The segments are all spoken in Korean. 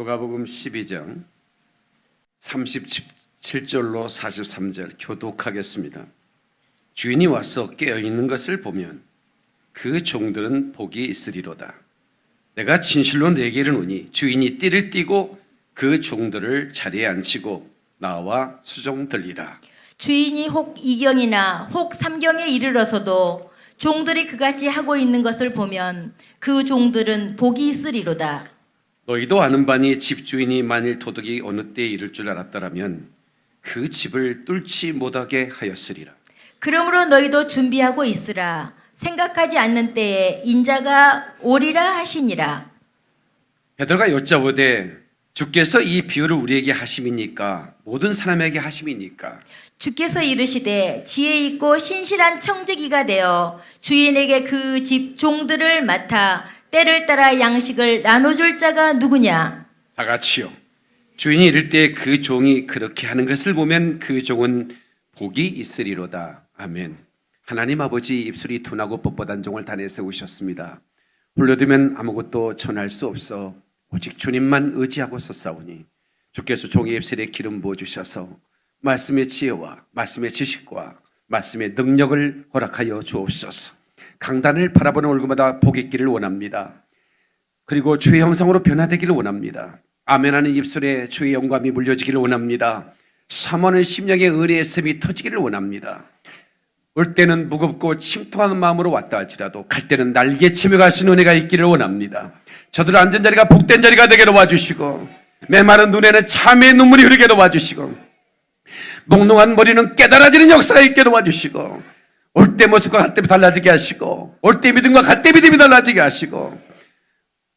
누가복음 12장 37절로 43절 교독하겠습니다. 주인이 와서 깨어있는 것을 보면 그 종들은 복이 있으리로다. 내가 진실로 내게 이르노니 주인이 띠를 띠고 그 종들을 자리에 앉히고 나와 수종들리라. 주인이 혹 2경이나 혹 3경에 이르러서도 종들이 그같이 하고 있는 것을 보면 그 종들은 복이 있으리로다. 너희도 아는 바니 집주인이 만일 도둑이 어느 때에 이를 줄 알았더라면 그 집을 뚫지 못하게 하였으리라. 그러므로 너희도 준비하고 있으라. 생각하지 않는 때에 인자가 오리라 하시니라. 베드로가 여짜오되 주께서 이 비유를 우리에게 하심이니까 모든 사람에게 하심이니까 주께서 이르시되 지혜 있고 신실한 청지기가 되어 주인에게 그 집 종들을 맡아 때를 따라 양식을 나눠줄 자가 누구냐? 다 같이요. 주인이 이를 때 그 종이 그렇게 하는 것을 보면 그 종은 복이 있으리로다. 아멘. 하나님 아버지 입술이 둔하고 뻣뻣한 종을 단에 세우셨습니다. 홀려두면 아무것도 전할 수 없어 오직 주님만 의지하고 섰사오니 주께서 종의 입술에 기름 부어주셔서 말씀의 지혜와 말씀의 지식과 말씀의 능력을 허락하여 주옵소서. 강단을 바라보는 얼굴마다 복이 있기를 원합니다. 그리고 주의 형상으로 변화되기를 원합니다. 아멘하는 입술에 주의 영감이 물려지기를 원합니다. 사모하는 심령의 은혜의 샘이 터지기를 원합니다. 올 때는 무겁고 침통하는 마음으로 왔다 할지라도 갈 때는 날개치며 가시는 은혜가 있기를 원합니다. 저들 앉은 자리가 복된 자리가 되게 도와주시고 메마른 눈에는 참의 눈물이 흐르게 도와주시고 몽롱한 머리는 깨달아지는 역사가 있게 도와주시고 올 때 모습과 갈 때 달라지게 하시고 올 때 믿음과 갈 때 믿음이 달라지게 하시고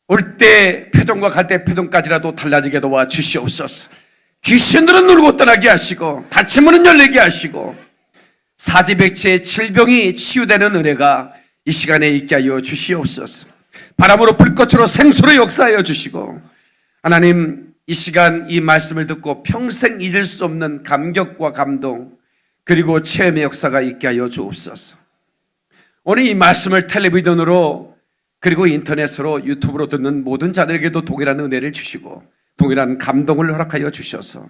올 때 표정과 갈 때 표정까지라도 달라지게 도와주시옵소서. 귀신들은 울고 떠나게 하시고 다친 문은 열리게 하시고 사지백체의 질병이 치유되는 은혜가 이 시간에 있게 하여 주시옵소서. 바람으로 불꽃으로 생수로 역사하여 주시고 하나님 이 시간 이 말씀을 듣고 평생 잊을 수 없는 감격과 감동 그리고 체험의 역사가 있게 하여 주옵소서. 오늘 이 말씀을 텔레비전으로 그리고 인터넷으로 유튜브로 듣는 모든 자들에게도 동일한 은혜를 주시고 동일한 감동을 허락하여 주셔서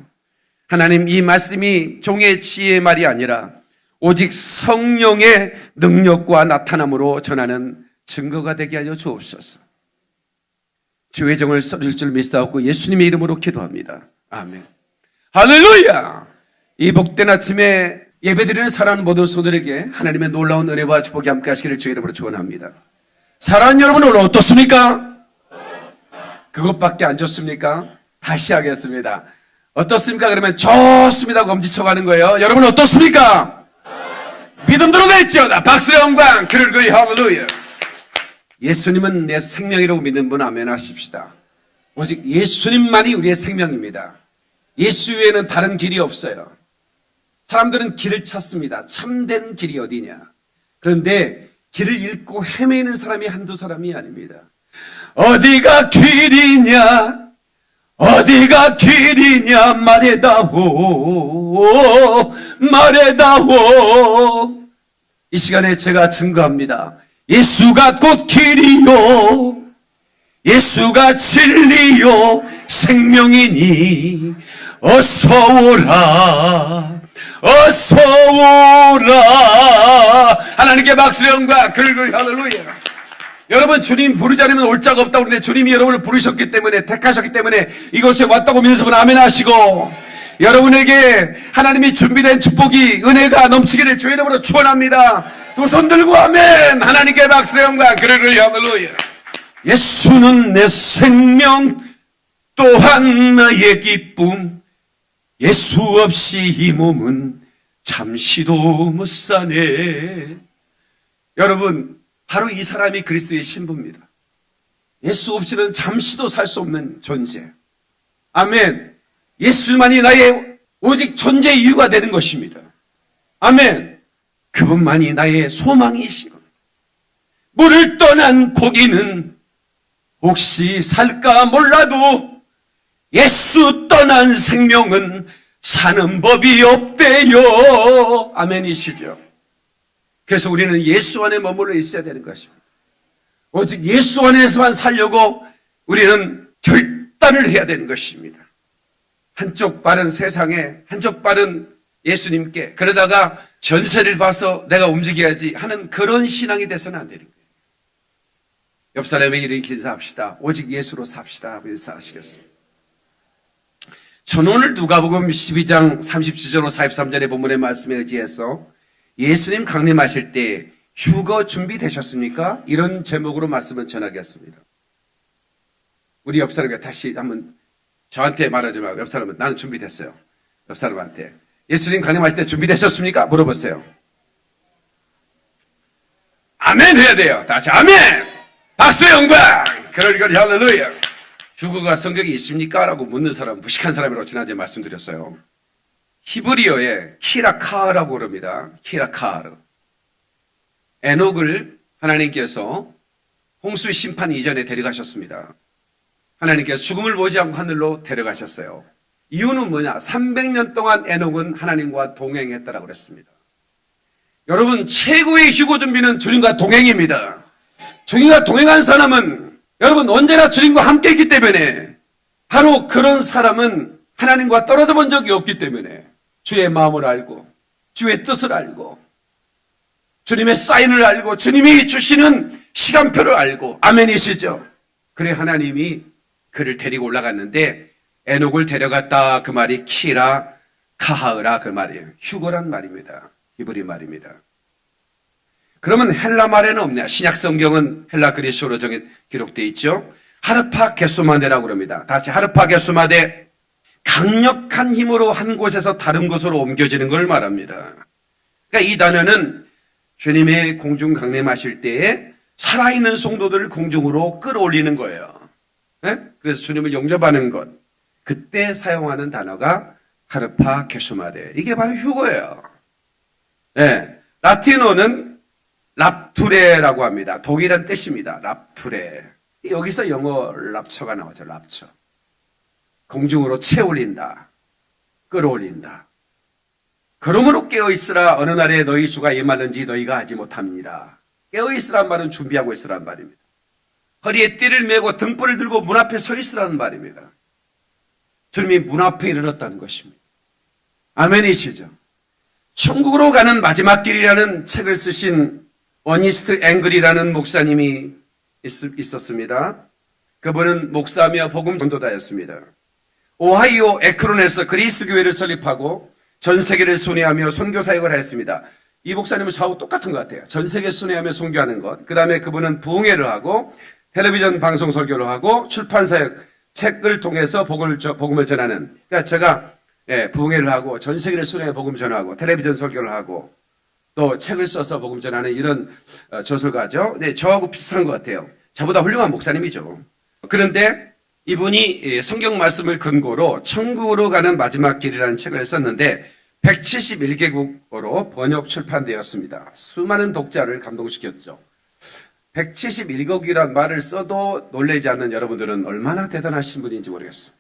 하나님 이 말씀이 종의 지혜의 말이 아니라 오직 성령의 능력과 나타남으로 전하는 증거가 되게 하여 주옵소서. 주의 정을 써줄 줄 믿사옵고 예수님의 이름으로 기도합니다. 아멘. 할렐루야. 이 복된 아침에 예배드리는 사랑하는 모든 소들에게 하나님의 놀라운 은혜와 축복이 함께 하시기를 주의 이름으로 축원합니다. 사랑하는 여러분 오늘 어떻습니까? 그것밖에 안 좋습니까? 다시 하겠습니다. 어떻습니까? 그러면 좋습니다. 검지쳐가는 거예요. 여러분 어떻습니까? 믿음대로 될지어다. 박수의 영광 그리고 할렐루야. 예수님은 내 생명이라고 믿는 분 아멘 하십시다. 오직 예수님만이 우리의 생명입니다. 예수 외에는 다른 길이 없어요. 사람들은 길을 찾습니다. 참된 길이 어디냐. 그런데 길을 잃고 헤매는 사람이 한두 사람이 아닙니다. 어디가 길이냐 어디가 길이냐 말해다오 말해다오. 이 시간에 제가 증거합니다. 예수가 곧 길이요 예수가 진리요 생명이니 어서 오라 어서 오라. 하나님께 박수의 영광 그리고 할렐루야. 여러분 주님 부르지 않으면 올 자가 없다고 그러는데 주님이 여러분을 부르셨기 때문에 택하셨기 때문에 이곳에 왔다고 믿는 분은 아멘 하시고 여러분에게 하나님이 준비된 축복이 은혜가 넘치기를 주의 이름으로 축원합니다. 두 손 들고 아멘. 하나님께 박수의 영광 그리고 할렐루야. 예수는 내 생명 또한 나의 기쁨 예수 없이 이 몸은 잠시도 못 사네. 여러분 바로 이 사람이 그리스도의 신부입니다. 예수 없이는 잠시도 살 수 없는 존재. 아멘. 예수만이 나의 오직 존재의 이유가 되는 것입니다. 아멘. 그분만이 나의 소망이시고 물을 떠난 고기는 혹시 살까 몰라도 예수 떠난 생명은 사는 법이 없대요. 아멘이시죠. 그래서 우리는 예수 안에 머물러 있어야 되는 것입니다. 오직 예수 안에서만 살려고 우리는 결단 결단을 해야 되는 것입니다. 한쪽 발은 세상에, 한쪽 발은 예수님께, 그러다가 전세를 봐서 내가 움직여야지 하는 그런 신앙이 돼서는 안 되는 거예요. 옆 사람에게 이렇게 인사합시다. 오직 예수로 삽시다 하고 인사하시겠습니다. 저는 오늘 누가복음 12장 37절로 43절의 본문의 말씀에 의지해서 예수님 강림하실 때 휴거 준비되셨습니까? 이런 제목으로 말씀을 전하겠습니다. 우리 옆 사람에게 다시 한번 저한테 말하지 말고 옆 사람은 나는 준비됐어요. 옆 사람한테 예수님 강림하실 때 준비되셨습니까? 물어보세요. 아멘 해야 돼요. 다시 아멘! 박수의 영광! 그러니까 할렐루야! 휴거가 성경에 있습니까? 라고 묻는 사람, 무식한 사람이라고 지난주에 말씀드렸어요. 히브리어에 키라카라고 그럽니다. 키라카르. 에녹을 하나님께서 홍수 심판 이전에 데려가셨습니다. 하나님께서 죽음을 보지 않고 하늘로 데려가셨어요. 이유는 뭐냐? 300년 동안 에녹은 하나님과 동행했다라고 그랬습니다. 여러분, 최고의 휴거 준비는 주님과 동행입니다. 주님과 동행한 사람은 여러분 언제나 주님과 함께 있기 때문에 바로 그런 사람은 하나님과 떨어져 본 적이 없기 때문에 주의 마음을 알고 주의 뜻을 알고 주님의 사인을 알고 주님이 주시는 시간표를 알고 아멘이시죠? 그래 하나님이 그를 데리고 올라갔는데 에녹을 데려갔다 그 말이 키라 카하으라 그 말이에요. 휴거란 말입니다. 히브리 말입니다. 그러면 헬라 말에는 없냐? 신약 성경은 헬라 그리스어로 기록되어 있죠. 하르파 게소마데라고 그럽니다. 다 같이 하르파 게소마데. 강력한 힘으로 한 곳에서 다른 곳으로 옮겨지는 걸 말합니다. 그러니까 이 단어는 주님의 공중 강림하실 때에 살아있는 성도들을 공중으로 끌어올리는 거예요. 네? 그래서 주님을 영접하는 것. 그때 사용하는 단어가 하르파 게소마데. 이게 바로 휴거예요. 네. 라틴어는 랍투레라고 합니다. 독일한 뜻입니다. 랍투레. 여기서 영어 랍처가 나오죠. 랍처. 공중으로 채올린다. 끌어올린다. 그러므로 깨어있으라. 어느 날에 너희 주가 임하는지 너희가 하지 못합니다. 깨어있으란 말은 준비하고 있으란 말입니다. 허리에 띠를 메고 등불을 들고 문 앞에 서 있으라는 말입니다. 주님이 문 앞에 이르렀다는 것입니다. 아멘이시죠? 천국으로 가는 마지막 길이라는 책을 쓰신 어니스트 앵글이라는 목사님이 있었습니다. 그분은 목사며 복음 전도자였습니다. 오하이오 에크론에서 그리스 교회를 설립하고 전 세계를 순회하며 선교 사역을 했습니다. 이 목사님은 저하고 똑같은 것 같아요. 전 세계 순회하며 선교하는 것. 그 다음에 그분은 부흥회를 하고 텔레비전 방송 설교를 하고 출판 사역, 책을 통해서 복음을 전하는. 그러니까 제가 부흥회를 하고 전 세계를 순회해 복음 전하고 텔레비전 설교를 하고 또 책을 써서 복음 전하는 이런 저술가죠. 네, 저하고 비슷한 것 같아요. 저보다 훌륭한 목사님이죠. 그런데 이분이 성경 말씀을 근거로 천국으로 가는 마지막 길이라는 책을 썼는데 171개국어로 번역 출판되었습니다. 수많은 독자를 감동시켰죠. 171개국이란 말을 써도 놀라지 않는 여러분들은 얼마나 대단하신 분인지 모르겠어요.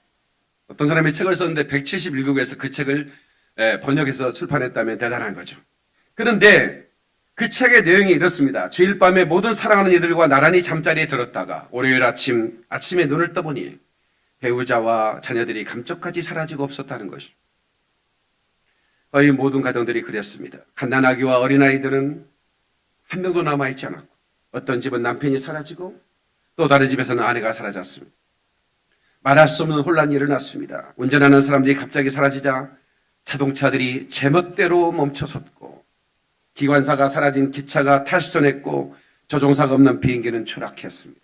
어떤 사람이 책을 썼는데 171개국에서 그 책을 번역해서 출판했다면 대단한 거죠. 그런데 그 책의 내용이 이렇습니다. 주일 밤에 모든 사랑하는 이들과 나란히 잠자리에 들었다가 월요일 아침에 눈을 떠보니 배우자와 자녀들이 감쪽같이 사라지고 없었다는 것이죠. 거의 모든 가정들이 그랬습니다. 갓난아기와 어린아이들은 한 명도 남아있지 않았고 어떤 집은 남편이 사라지고 또 다른 집에서는 아내가 사라졌습니다. 말할 수 없는 혼란이 일어났습니다. 운전하는 사람들이 갑자기 사라지자 자동차들이 제멋대로 멈춰섰고 기관사가 사라진 기차가 탈선했고 조종사가 없는 비행기는 추락했습니다.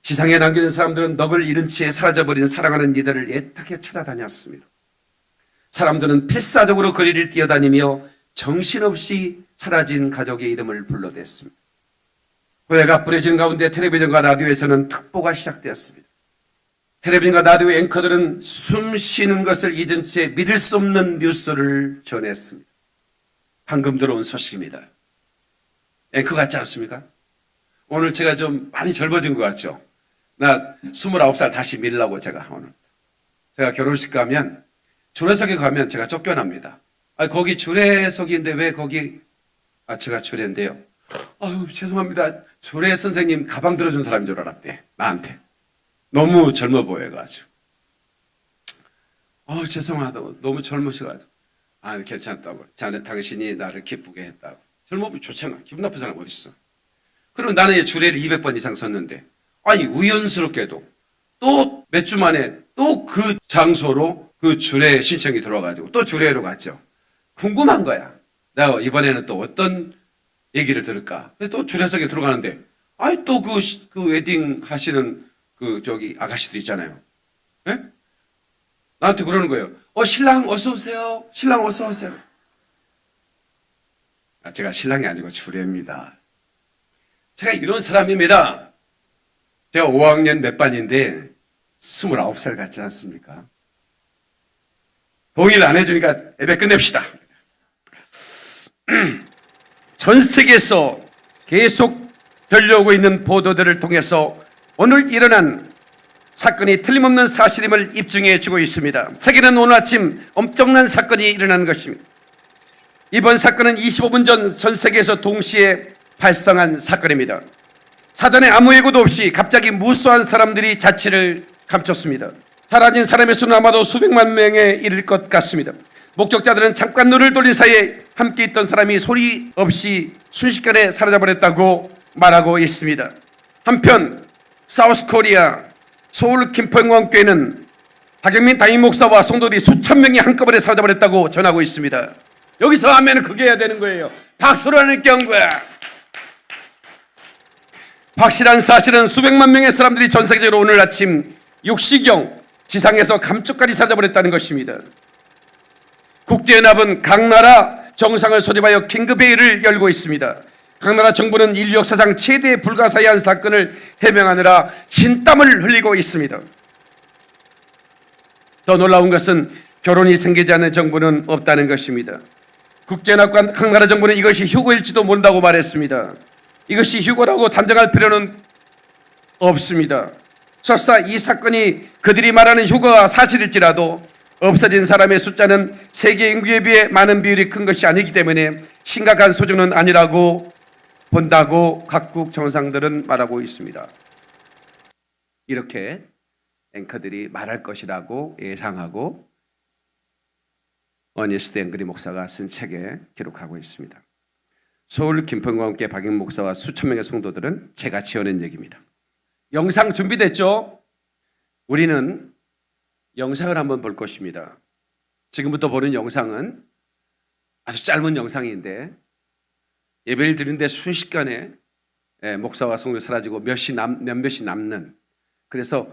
지상에 남겨진 사람들은 넋을 잃은 채 사라져버린 사랑하는 이들을 애타게 찾아다녔습니다. 사람들은 필사적으로 거리를 뛰어다니며 정신없이 사라진 가족의 이름을 불러댔습니다. 호해가 뿌려진 가운데 텔레비전과 라디오에서는 특보가 시작되었습니다. 텔레비전과 라디오 앵커들은 숨 쉬는 것을 잊은 채 믿을 수 없는 뉴스를 전했습니다. 방금 들어온 소식입니다. 앵커 같지 않습니까? 오늘 제가 좀 많이 젊어진 것 같죠? 나 29살 다시 밀라고 제가 오늘. 제가 결혼식 가면, 주례석에 가면 제가 쫓겨납니다. 거기 주례석인데 왜 거기, 제가 주례인데요. 아유, 죄송합니다. 주례 선생님 가방 들어준 사람인 줄 알았대. 나한테. 너무 젊어 보여가지고. 죄송하다고. 너무 젊으셔가지고. 괜찮다고. 당신이 나를 기쁘게 했다고. 젊으면 좋잖아. 기분 나쁜 사람 어디 있어? 그리고 나는 주례를 200번 이상 섰는데, 우연스럽게도 또 몇 주 만에 또 그 장소로 그 주례 신청이 들어와가지고 또 주례로 갔죠. 궁금한 거야. 내가 이번에는 또 어떤 얘기를 들을까? 그래서 또 주례석에 들어가는데, 또 그 웨딩 하시는 아가씨들 있잖아요. 예? 나한테 그러는 거예요. 신랑 어서오세요. 신랑 어서오세요. 제가 신랑이 아니고 주례입니다. 제가 이런 사람입니다. 제가 5학년 몇 반인데 29살 같지 않습니까? 동의를 안 해주니까 예배 끝냅시다. 전 세계에서 계속 들려오고 있는 보도들을 통해서 오늘 일어난 사건이 틀림없는 사실임을 입증해 주고 있습니다. 세계는 오늘 아침 엄청난 사건이 일어난 것입니다. 이번 사건은 25분 전 전 세계에서 동시에 발생한 사건입니다. 사전에 아무 예고도 없이 갑자기 무수한 사람들이 자취를 감췄습니다. 사라진 사람의 수는 아마도 수백만 명에 이를 것 같습니다. 목격자들은 잠깐 눈을 돌린 사이에 함께 있던 사람이 소리 없이 순식간에 사라져버렸다고 말하고 있습니다. 한편 사우스코리아 서울 김포영광교회는 박영민 담임 목사와 성도들이 수천 명이 한꺼번에 사라져버렸다고 전하고 있습니다. 여기서 하면 그게 해야 되는 거예요. 박수로 하는 경우야. 확실한 사실은 수백만 명의 사람들이 전 세계적으로 오늘 아침 6시경 지상에서 감쪽까지 사라져버렸다는 것입니다. 국제연합은 각 나라 정상을 소집하여 긴급회의를 열고 있습니다. 각 나라 정부는 인류 역사상 최대 불가사의한 사건을 해명하느라 진땀을 흘리고 있습니다. 더 놀라운 것은 결혼이 생기지 않는 정부는 없다는 것입니다. 국제연합과 각 나라 정부는 이것이 휴거일지도 모른다고 말했습니다. 이것이 휴거라고 단정할 필요는 없습니다. 설사 이 사건이 그들이 말하는 휴거가 사실일지라도 없어진 사람의 숫자는 세계 인구에 비해 많은 비율이 큰 것이 아니기 때문에 심각한 수준은 아니라고 본다고 각국 정상들은 말하고 있습니다. 이렇게 앵커들이 말할 것이라고 예상하고 어니스트 앵그리 목사가 쓴 책에 기록하고 있습니다. 서울 김포영광교회 박영 목사와 수천 명의 성도들은 제가 지어낸 얘기입니다. 영상 준비됐죠? 우리는 영상을 한번 볼 것입니다. 지금부터 보는 영상은 아주 짧은 영상인데 예배를 드리는데 순식간에 목사와 성도가 사라지고 몇몇이 남는, 그래서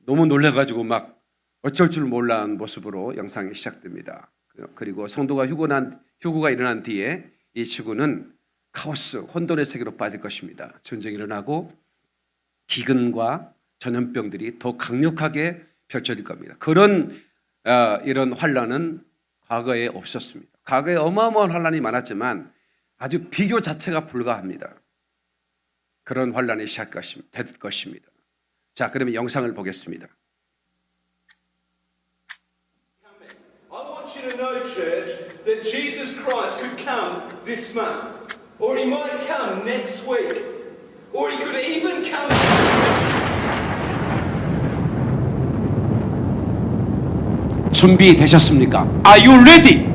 너무 놀라가지고 막 어쩔 줄 몰라한 모습으로 영상이 시작됩니다. 그리고 성도가 휴거가 일어난 뒤에 이 지구는 카오스, 혼돈의 세계로 빠질 것입니다. 전쟁이 일어나고 기근과 전염병들이 더 강력하게 펼쳐질 겁니다. 그런 이런 환란은 과거에 없었습니다. 과거에 어마어마한 환란이 많았지만 아주 비교 자체가 불가합니다. 그런 환란이 될 것입니다. 자, 그러면 영상을 보겠습니다. I want you to know, church, that Jesus Christ could come this month, or he might come next week, or he could even come. 준비되셨습니까? Are you ready?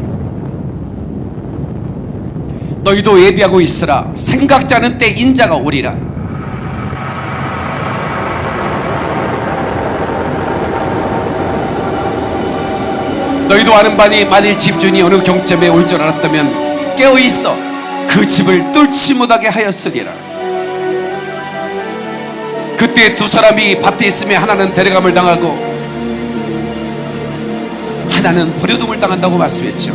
너희도 예비하고 있으라. 생각지 않은 때 인자가 오리라. 너희도 아는 바니 만일 집주인이 어느 경점에 올 줄 알았다면 깨어있어 그 집을 뚫지 못하게 하였으리라. 그때 두 사람이 밭에 있으며 하나는 데려감을 당하고 하나는 버려둠을 당한다고 말씀했죠.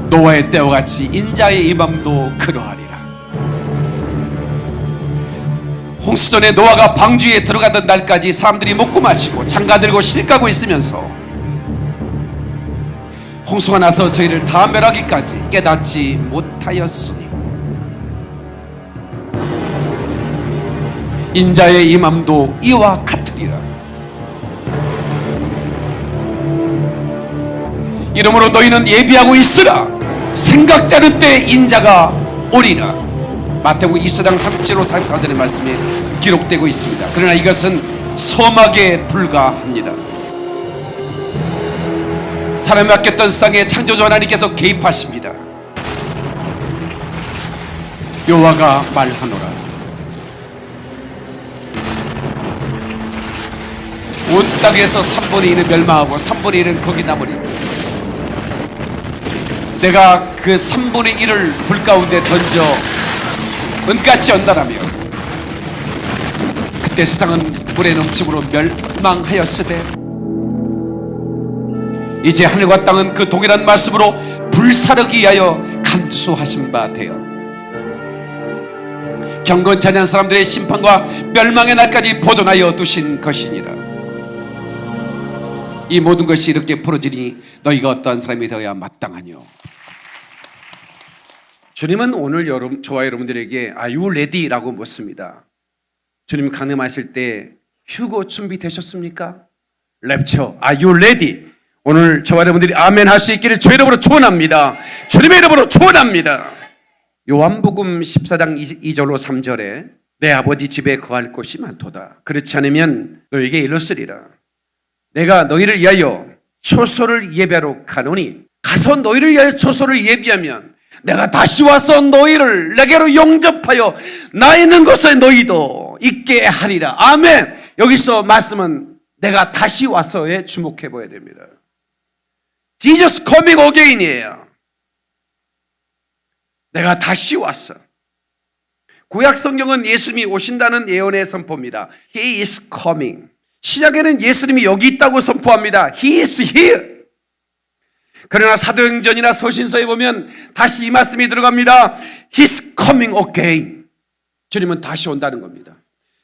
노아의 때와 같이 인자의 임함도 그러하리라. 홍수전에 노아가 방주에 들어가던 날까지 사람들이 먹고 마시고 장가들고 시집가고 있으면서 홍수가 나서 저희를 다 멸하기까지 깨닫지 못하였으니 인자의 임함도 이와 같으리라. 이러므로 너희는 예비하고 있으라. 생각지 않은 때 인자가 오리라. 마태복음 24장 37로 44절의 말씀이 기록되고 있습니다. 그러나 이것은 서막에 불과합니다. 사람이 맡겼던 세상에 창조주 하나님께서 개입하십니다. 여호와가 말하노라. 온 땅에서 3분의 1은 멸망하고 3분의 1은 거기 남으리. 내가 그 3분의 1을 불 가운데 던져 은같이 연단하며 그때 세상은 불의 넘침으로 멸망하였으되 이제 하늘과 땅은 그 동일한 말씀으로 불사르기 위하여 간수하신 바 되어 경건치 않은 사람들의 심판과 멸망의 날까지 보존하여 두신 것이니라. 이 모든 것이 이렇게 풀어지니 너희가 어떠한 사람이 되어야 마땅하뇨. 주님은 오늘 저와 여러분들에게 Are you ready? 라고 묻습니다. 주님 강림하실 때 휴거 준비되셨습니까? 랩처 Are you ready? 오늘 저와 여러분들이 아멘 할 수 있기를 주의 이름으로 축원합니다. 주님의 이름으로 축원합니다. 요한복음 14장 2절로 3절에 내 아버지 집에 거할 곳이 많도다. 그렇지 않으면 너에게 이르시리라. 내가 너희를 위하여 초소를 예비하러 가노니 가서 너희를 위하여 초소를 예비하면 내가 다시 와서 너희를 내게로 영접하여 나 있는 곳에 너희도 있게 하리라. 아멘. 여기서 말씀은 내가 다시 와서에 주목해 봐야 됩니다. Jesus coming again이에요. 내가 다시 왔어. 구약 성경은 예수님이 오신다는 예언의 선포입니다. He is coming. 신약에는 예수님이 여기 있다고 선포합니다. He is here. 그러나 사도행전이나 서신서에 보면 다시 이 말씀이 들어갑니다. He's coming again. 주님은 다시 온다는 겁니다.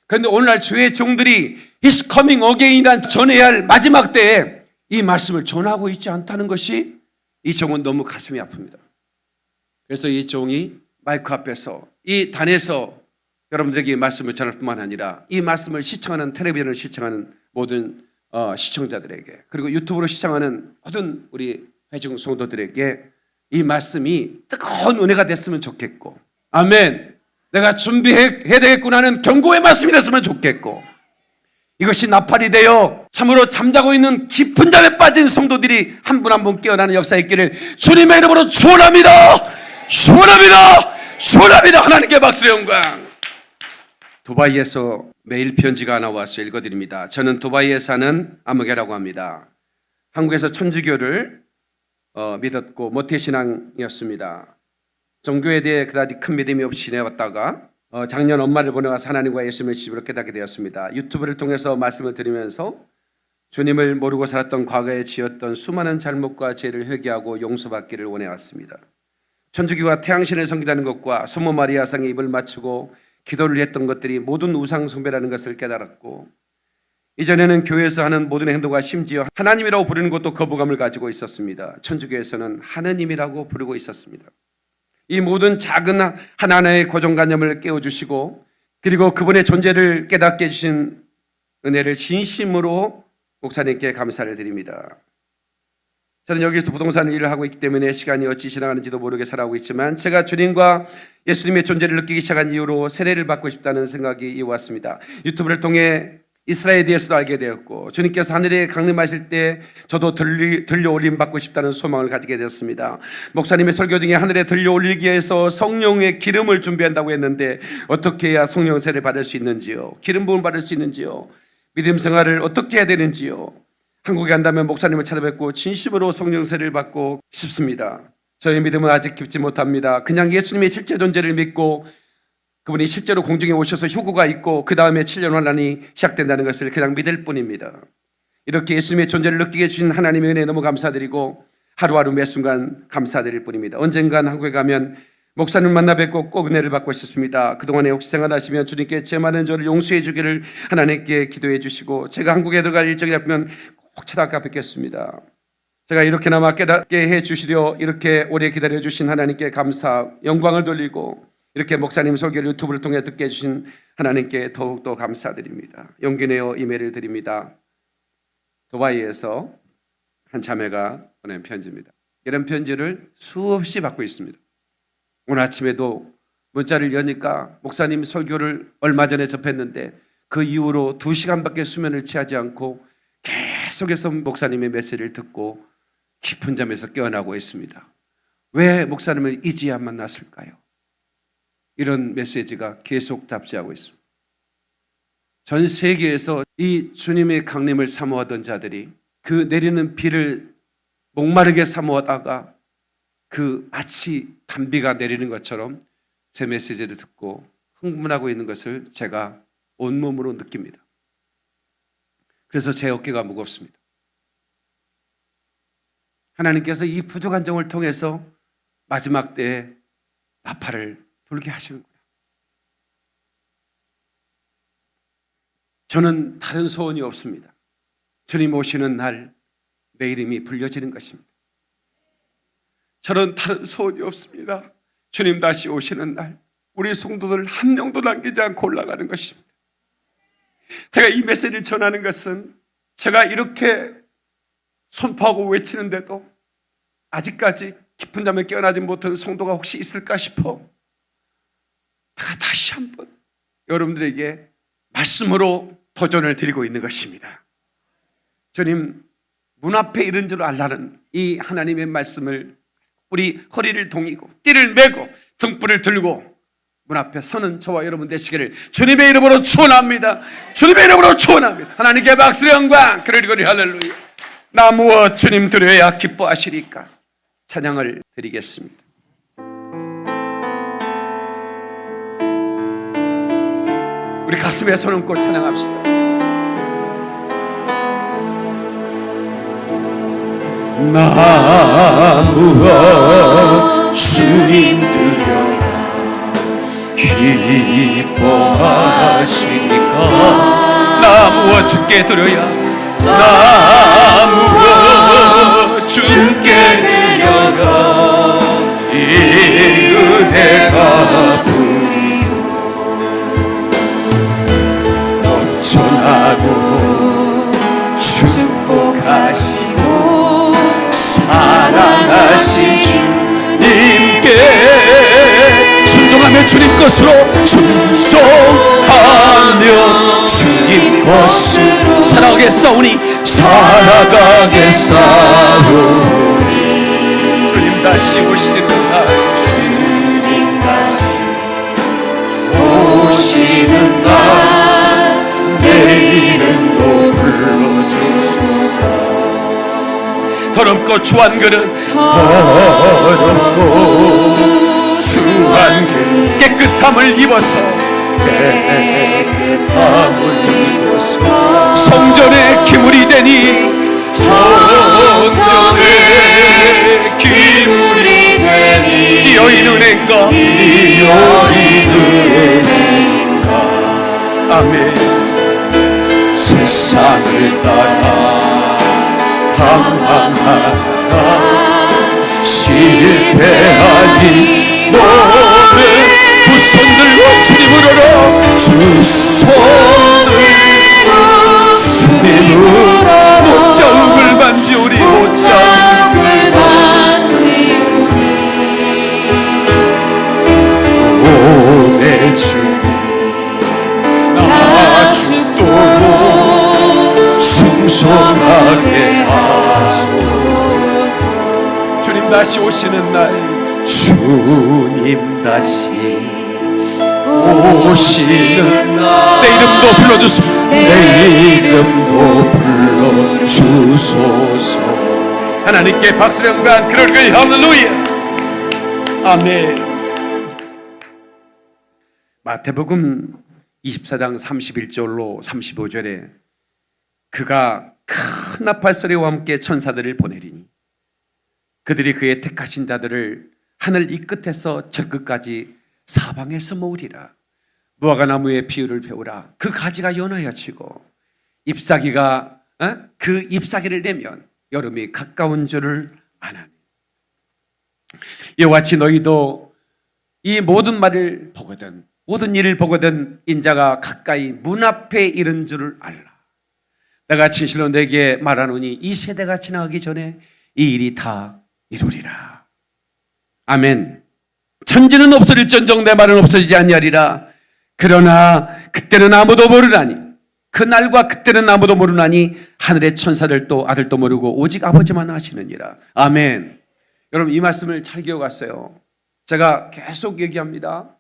그런데 오늘날 주의 종들이 He's coming again이란 전해야 할 마지막 때에 이 말씀을 전하고 있지 않다는 것이 이 종은 너무 가슴이 아픕니다. 그래서 이 종이 마이크 앞에서 이 단에서 여러분들에게 이 말씀을 전할 뿐만 아니라 이 말씀을 시청하는 텔레비전을 시청하는 모든 시청자들에게 그리고 유튜브로 시청하는 모든 우리 회중 성도들에게 이 말씀이 뜨거운 은혜가 됐으면 좋겠고 아멘. 내가 준비해야 되겠구나 하는 경고의 말씀이 됐으면 좋겠고 이것이 나팔이 되어 참으로 잠자고 있는 깊은 잠에 빠진 성도들이 한 분 한 분 깨어나는 역사에 있기를 주님의 이름으로 축원합니다. 축원합니다. 축원합니다. 하나님께 박수의 영광. 두바이에서 메일 편지가 하나 와서 읽어드립니다. 저는 두바이에 사는 아무개라고 합니다. 한국에서 천주교를 믿었고 모태신앙이었습니다. 종교에 대해 그다지 큰 믿음이 없이 지내왔다가 작년 엄마를 보내가서 하나님과 예수님의 집으로 깨닫게 되었습니다. 유튜브를 통해서 말씀을 드리면서 주님을 모르고 살았던 과거에 지었던 수많은 잘못과 죄를 회개하고 용서받기를 원해왔습니다. 천주교가 태양신을 섬기다는 것과 소모 마리아상에 입을 맞추고 기도를 했던 것들이 모든 우상 숭배라는 것을 깨달았고 이전에는 교회에서 하는 모든 행동과 심지어 하나님이라고 부르는 것도 거부감을 가지고 있었습니다. 천주교에서는 하느님이라고 부르고 있었습니다. 이 모든 작은 하나하나의 고정관념을 깨워주시고 그리고 그분의 존재를 깨닫게 해주신 은혜를 진심으로 목사님께 감사를 드립니다. 저는 여기서 부동산 일을 하고 있기 때문에 시간이 어찌 지나가는지도 모르게 살아가고 있지만 제가 주님과 예수님의 존재를 느끼기 시작한 이후로 세례를 받고 싶다는 생각이 이어왔습니다. 유튜브를 통해 이스라엘에 대해서도 알게 되었고 주님께서 하늘에 강림하실 때 저도 들려 올림 받고 싶다는 소망을 가지게 되었습니다. 목사님의 설교 중에 하늘에 들려 올리기 위해서 성령의 기름을 준비한다고 했는데 어떻게 해야 성령 세례를 받을 수 있는지요? 기름 부음을 받을 수 있는지요? 믿음 생활을 어떻게 해야 되는지요? 한국에 간다면 목사님을 찾아뵙고 진심으로 성령 세례를 받고 싶습니다. 저의 믿음은 아직 깊지 못합니다. 그냥 예수님의 실제 존재를 믿고 그분이 실제로 공중에 오셔서 휴거가 있고 그 다음에 7년 환란이 시작된다는 것을 그냥 믿을 뿐입니다. 이렇게 예수님의 존재를 느끼게 해주신 하나님의 은혜에 너무 감사드리고 하루하루 매 순간 감사드릴 뿐입니다. 언젠간 한국에 가면 목사님 만나 뵙고 꼭 은혜를 받고 싶습니다. 그동안에 혹시 생활하시면 주님께 제 많은 저를 용서해 주기를 하나님께 기도해 주시고 제가 한국에 들어갈 일정이 잡히면 꼭 찾아가 뵙겠습니다. 제가 이렇게나마 깨닫게 해 주시려 이렇게 오래 기다려 주신 하나님께 감사 영광을 돌리고 이렇게 목사님 설교를 유튜브를 통해 듣게 해주신 하나님께 더욱더 감사드립니다. 용기 내어 이메일을 드립니다. 두바이에서 한 자매가 보낸 편지입니다. 이런 편지를 수없이 받고 있습니다. 오늘 아침에도 문자를 여니까 목사님 설교를 얼마 전에 접했는데 그 이후로 2시간밖에 수면을 취하지 않고 계속해서 목사님의 메시지를 듣고 깊은 잠에서 깨어나고 있습니다. 왜 목사님을 이제야 만났을까요? 이런 메시지가 계속 답지하고 있습니다. 전 세계에서 이 주님의 강림을 사모하던 자들이 그 내리는 비를 목마르게 사모하다가 그 마치 단비가 내리는 것처럼 제 메시지를 듣고 흥분하고 있는 것을 제가 온몸으로 느낍니다. 그래서 제 어깨가 무겁습니다. 하나님께서 이 부족한 정을 통해서 마지막 때에 나팔을 불게 하시는구나. 저는 다른 소원이 없습니다. 주님 오시는 날 내 이름이 불려지는 것입니다. 저는 다른 소원이 없습니다. 주님 다시 오시는 날 우리 성도들 한 명도 남기지 않고 올라가는 것입니다. 제가 이 메시지를 전하는 것은 제가 이렇게 선포하고 외치는데도 아직까지 깊은 잠에 깨어나지 못한 성도가 혹시 있을까 싶어 제가 다시 한번 여러분들에게 말씀으로 도전을 드리고 있는 것입니다. 주님 문 앞에 이른 줄 알라는 이 하나님의 말씀을 우리 허리를 동이고 띠를 메고 등불을 들고 문 앞에 서는 저와 여러분 되시기를 주님의 이름으로 축원합니다. 주님의 이름으로 축원합니다. 하나님께 박수의 영광 그러리거리 할렐루야. 나 무엇 주님 드려야 기뻐하시리까. 찬양을 드리겠습니다. 우리 가슴에 손 얹고 찬양합시다. 나 무엇 주님 드려야 기뻐하시니까. 나 무엇 주께 드려야 나 무엇 주께 드려야 이 은혜가 넘쳐나고 축복하시고 사랑하신 주님께 순종하며 주님 것으로 순종하며 주님 것으로 살아가겠사오니 주님 다시 오시는 날 주님 다시 오시는 날 내 이름도 불러주소서. 더럽고 주한 그릇 더럽고 주한 그릇 깨끗함을 입어서 성전의 기물이 되니 성전의 기물이 되니 이 여인 은행가 아멘. 세상을 따라 방황하다가 실패하니 너는 두 손 들고 주님으로 두 손을 주님으로 못자국을 만지우리 못자국을 만지우리 오 내 주님 나 죽도록 충성하게 하소서. 주님 다시 오시는 날 주님 다시 오시는 날 내 이름도 불러주소서. 내 이름도 불러주소서. 하나님께 박수를 영광 그러리거니 할렐루야. 아멘. 마태복음 24장 31절로 35절에 그가 큰 나팔 소리와 함께 천사들을 보내리니 그들이 그의 택하신 자들을 하늘 이 끝에서 저 끝까지 사방에서 모으리라. 무화과나무의 비유를 배우라. 그 가지가 연하여 지고 잎사귀가 그 잎사귀를 내면 여름이 가까운 줄을 아나니 이와 같이 너희도 이 모든 말을 보거든 모든 일을 보거든 인자가 가까이 문 앞에 이른 줄을 알라. 내가 진실로 내게 말하노니 이 세대가 지나가기 전에 이 일이 다 이루리라. 아멘. 천지는 없어질전정 내 말은 없어지지 아니하리라. 그러나 그때는 아무도 모르나니, 그날과 그때는 아무도 모르나니 하늘의 천사들도 아들도 모르고 오직 아버지만 아시느니라. 아멘. 여러분, 이 말씀을 잘 기억하세요. 제가 계속 얘기합니다.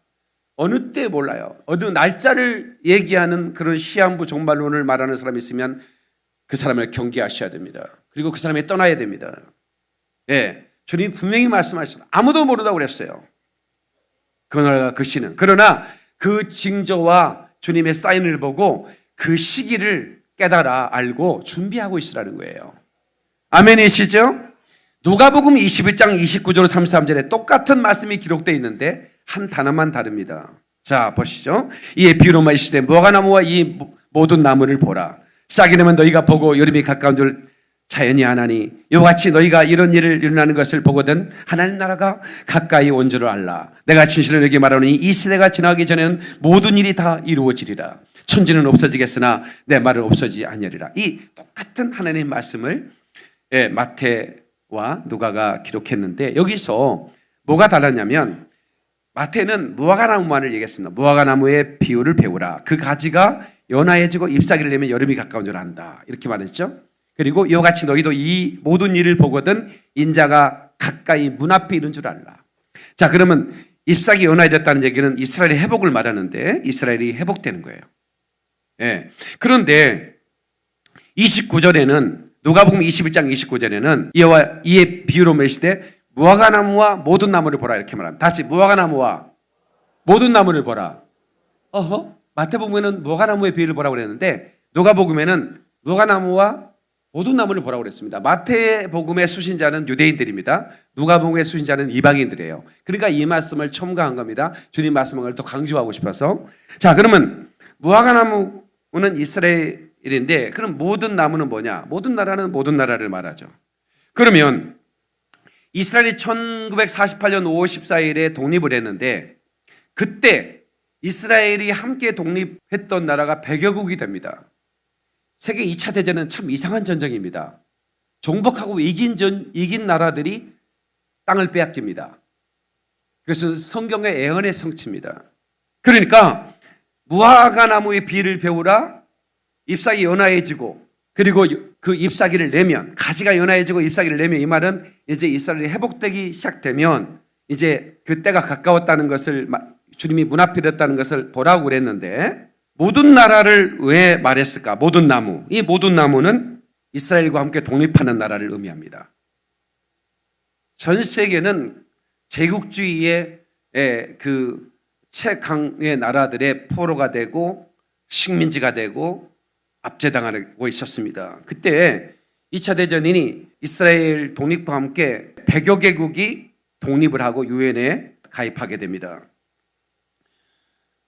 어느 때 몰라요. 어느 날짜를 얘기하는 그런 시한부 종말론을 말하는 사람이 있으면 그 사람을 경계하셔야 됩니다. 그리고 그 사람이 떠나야 됩니다. 예, 주님 분명히 말씀하셨어요. 아무도 모른다고 그랬어요. 그날과 그 시는. 그러나 그 징조와 주님의 사인을 보고 그 시기를 깨달아 알고 준비하고 있으라는 거예요. 아멘이시죠? 누가복음 21장 29절 33절에 똑같은 말씀이 기록되어 있는데 한 단어만 다릅니다. 자, 보시죠. 이에 비유로 말시되 무화과나무와 이 모든 나무를 보라. 싹이 나면 너희가 보고 여름이 가까운 줄 자연히 하나니 이와 같이 너희가 이런 일을 일어나는 것을 보거든 하나님 나라가 가까이 온 줄을 알라. 내가 진실로 너에게 말하노니 이 시대가 지나가기 전에는 모든 일이 다 이루어지리라. 천지는 없어지겠으나 내 말은 없어지지 아니하리라. 이 똑같은 하나님의 말씀을 마태와 누가가 기록했는데 여기서 뭐가 달랐냐면 마태는 무화과나무만을 얘기했습니다. 무화과나무의 비유를 배우라. 그 가지가 연하해지고 잎사귀를 내면 여름이 가까운 줄 안다. 이렇게 말했죠. 그리고 이와 같이 너희도 이 모든 일을 보거든 인자가 가까이 문 앞에 있는 줄 알라. 자, 그러면 잎사귀 연화해졌다는 얘기는 이스라엘의 회복을 말하는데 이스라엘이 회복되는 거예요. 예. 그런데 29절에는 누가복음 21장 29절에는 이에 비유로 맺시되 무화과나무와 모든 나무를 보라 이렇게 말합니다. 다시 무화과나무와 모든 나무를 보라. 마태복음에는 무화과나무의 비유를 보라고 그랬는데 누가복음에는 무화과나무와 모든 나무를 보라고 그랬습니다. 마태복음의 수신자는 유대인들입니다. 누가복음의 수신자는 이방인들이에요. 그러니까 이 말씀을 첨가한 겁니다. 주님 말씀한 걸 더 강조하고 싶어서. 자, 그러면 무화과나무는 이스라엘인데 그럼 모든 나무는 뭐냐? 모든 나라는 모든 나라를 말하죠. 그러면 이스라엘이 1948년 5월 14일에 독립을 했는데 그때 이스라엘이 함께 독립했던 나라가 100여국이 됩니다. 세계 2차 대전은 참 이상한 전쟁입니다. 정복하고 이긴 나라들이 땅을 빼앗깁니다. 그것은 성경의 애언의 성취입니다. 그러니까 무화과나무의 비를 배우라. 잎사귀 연화해지고 그리고 그 잎사귀를 내면 가지가 연화해지고 잎사귀를 내면 이 말은 이제 이스라엘이 회복되기 시작되면 이제 그때가 가까웠다는 것을 주님이 문 앞에 뒀다는 것을 보라고 그랬는데 모든 나라를 왜 말했을까? 모든 나무. 이 모든 나무는 이스라엘과 함께 독립하는 나라를 의미합니다. 전 세계는 제국주의의 그 최강의 나라들의 포로가 되고 식민지가 되고 압제당하고 있었습니다. 그때 2차 대전이니 이스라엘 독립과 함께 100여 개국이 독립을 하고 유엔에 가입하게 됩니다.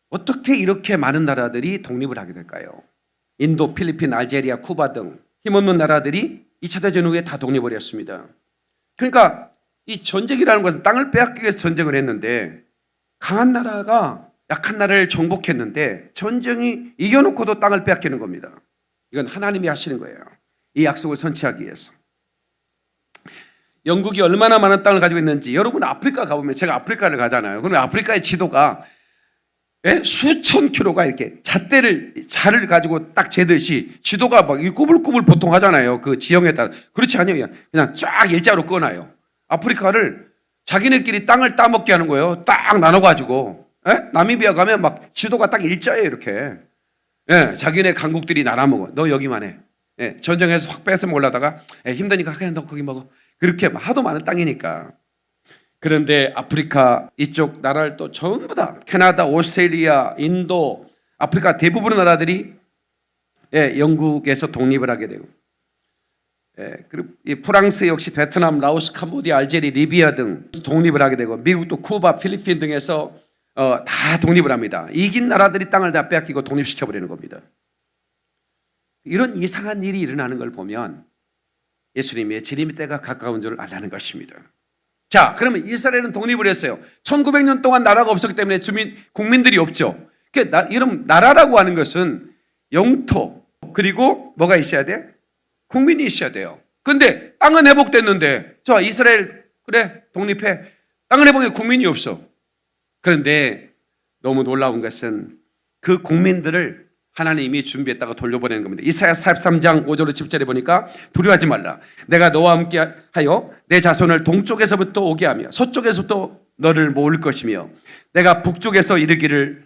어떻게 이렇게 많은 나라들이 독립을 하게 될까요? 인도, 필리핀, 알제리아, 쿠바 등 힘없는 나라들이 2차 대전 후에 다 독립을 했습니다. 그러니까 이 전쟁이라는 것은 땅을 빼앗기 위해서 전쟁을 했는데 강한 나라가 약한 나라를 정복했는데 전쟁이 이겨놓고도 땅을 빼앗기는 겁니다. 이건 하나님이 하시는 거예요. 이 약속을 선취하기 위해서. 영국이 얼마나 많은 땅을 가지고 있는지 여러분 아프리카 가보면 제가 아프리카를 가잖아요. 그러면 아프리카의 지도가 수천 킬로가 이렇게 자를 가지고 딱 재듯이 지도가 막 꾸불꾸불 보통 하잖아요. 그 지형에 따라. 그렇지 않아요. 그냥 쫙 일자로 꺼놔요. 아프리카를 자기네끼리 땅을 따먹게 하는 거예요. 딱 나눠가지고. 나미비아 가면 막 지도가 딱 일자예요. 이렇게. 자기네 강국들이 나눠먹어. 너 여기만 해. 전쟁에서 확 뺏어 먹으려다가 힘드니까 그냥 너 거기 먹어. 그렇게 하도 많은 땅이니까. 그런데 아프리카 이쪽 나라를 또 전부 다 캐나다, 오스트레일리아, 인도, 아프리카 대부분의 나라들이 영국에서 독립을 하게 되고 그리고 이 프랑스 역시 베트남, 라오스, 캄보디아, 알제리, 리비아 등 독립을 하게 되고 미국도 쿠바, 필리핀 등에서 다 독립을 합니다. 이긴 나라들이 땅을 다 빼앗기고 독립시켜버리는 겁니다. 이런 이상한 일이 일어나는 걸 보면 예수님의 재림의 때가 가까운 줄 알라는 것입니다. 자, 그러면 이스라엘은 독립을 했어요. 1900년 동안 나라가 없었기 때문에 국민들이 없죠. 이런 나라라고 하는 것은 영토, 그리고 뭐가 있어야 돼? 국민이 있어야 돼요. 그런데 땅은 회복됐는데, 자, 이스라엘, 그래, 독립해. 땅은 회복해 국민이 없어. 그런데 너무 놀라운 것은 그 국민들을 하나님이 준비했다가 돌려보내는 겁니다. 이사야 43장 5절로 10절에 보니까 두려워하지 말라. 내가 너와 함께 하여 내 자손을 동쪽에서부터 오게 하며 서쪽에서부터 너를 모을 것이며 내가 북쪽에서 이르기를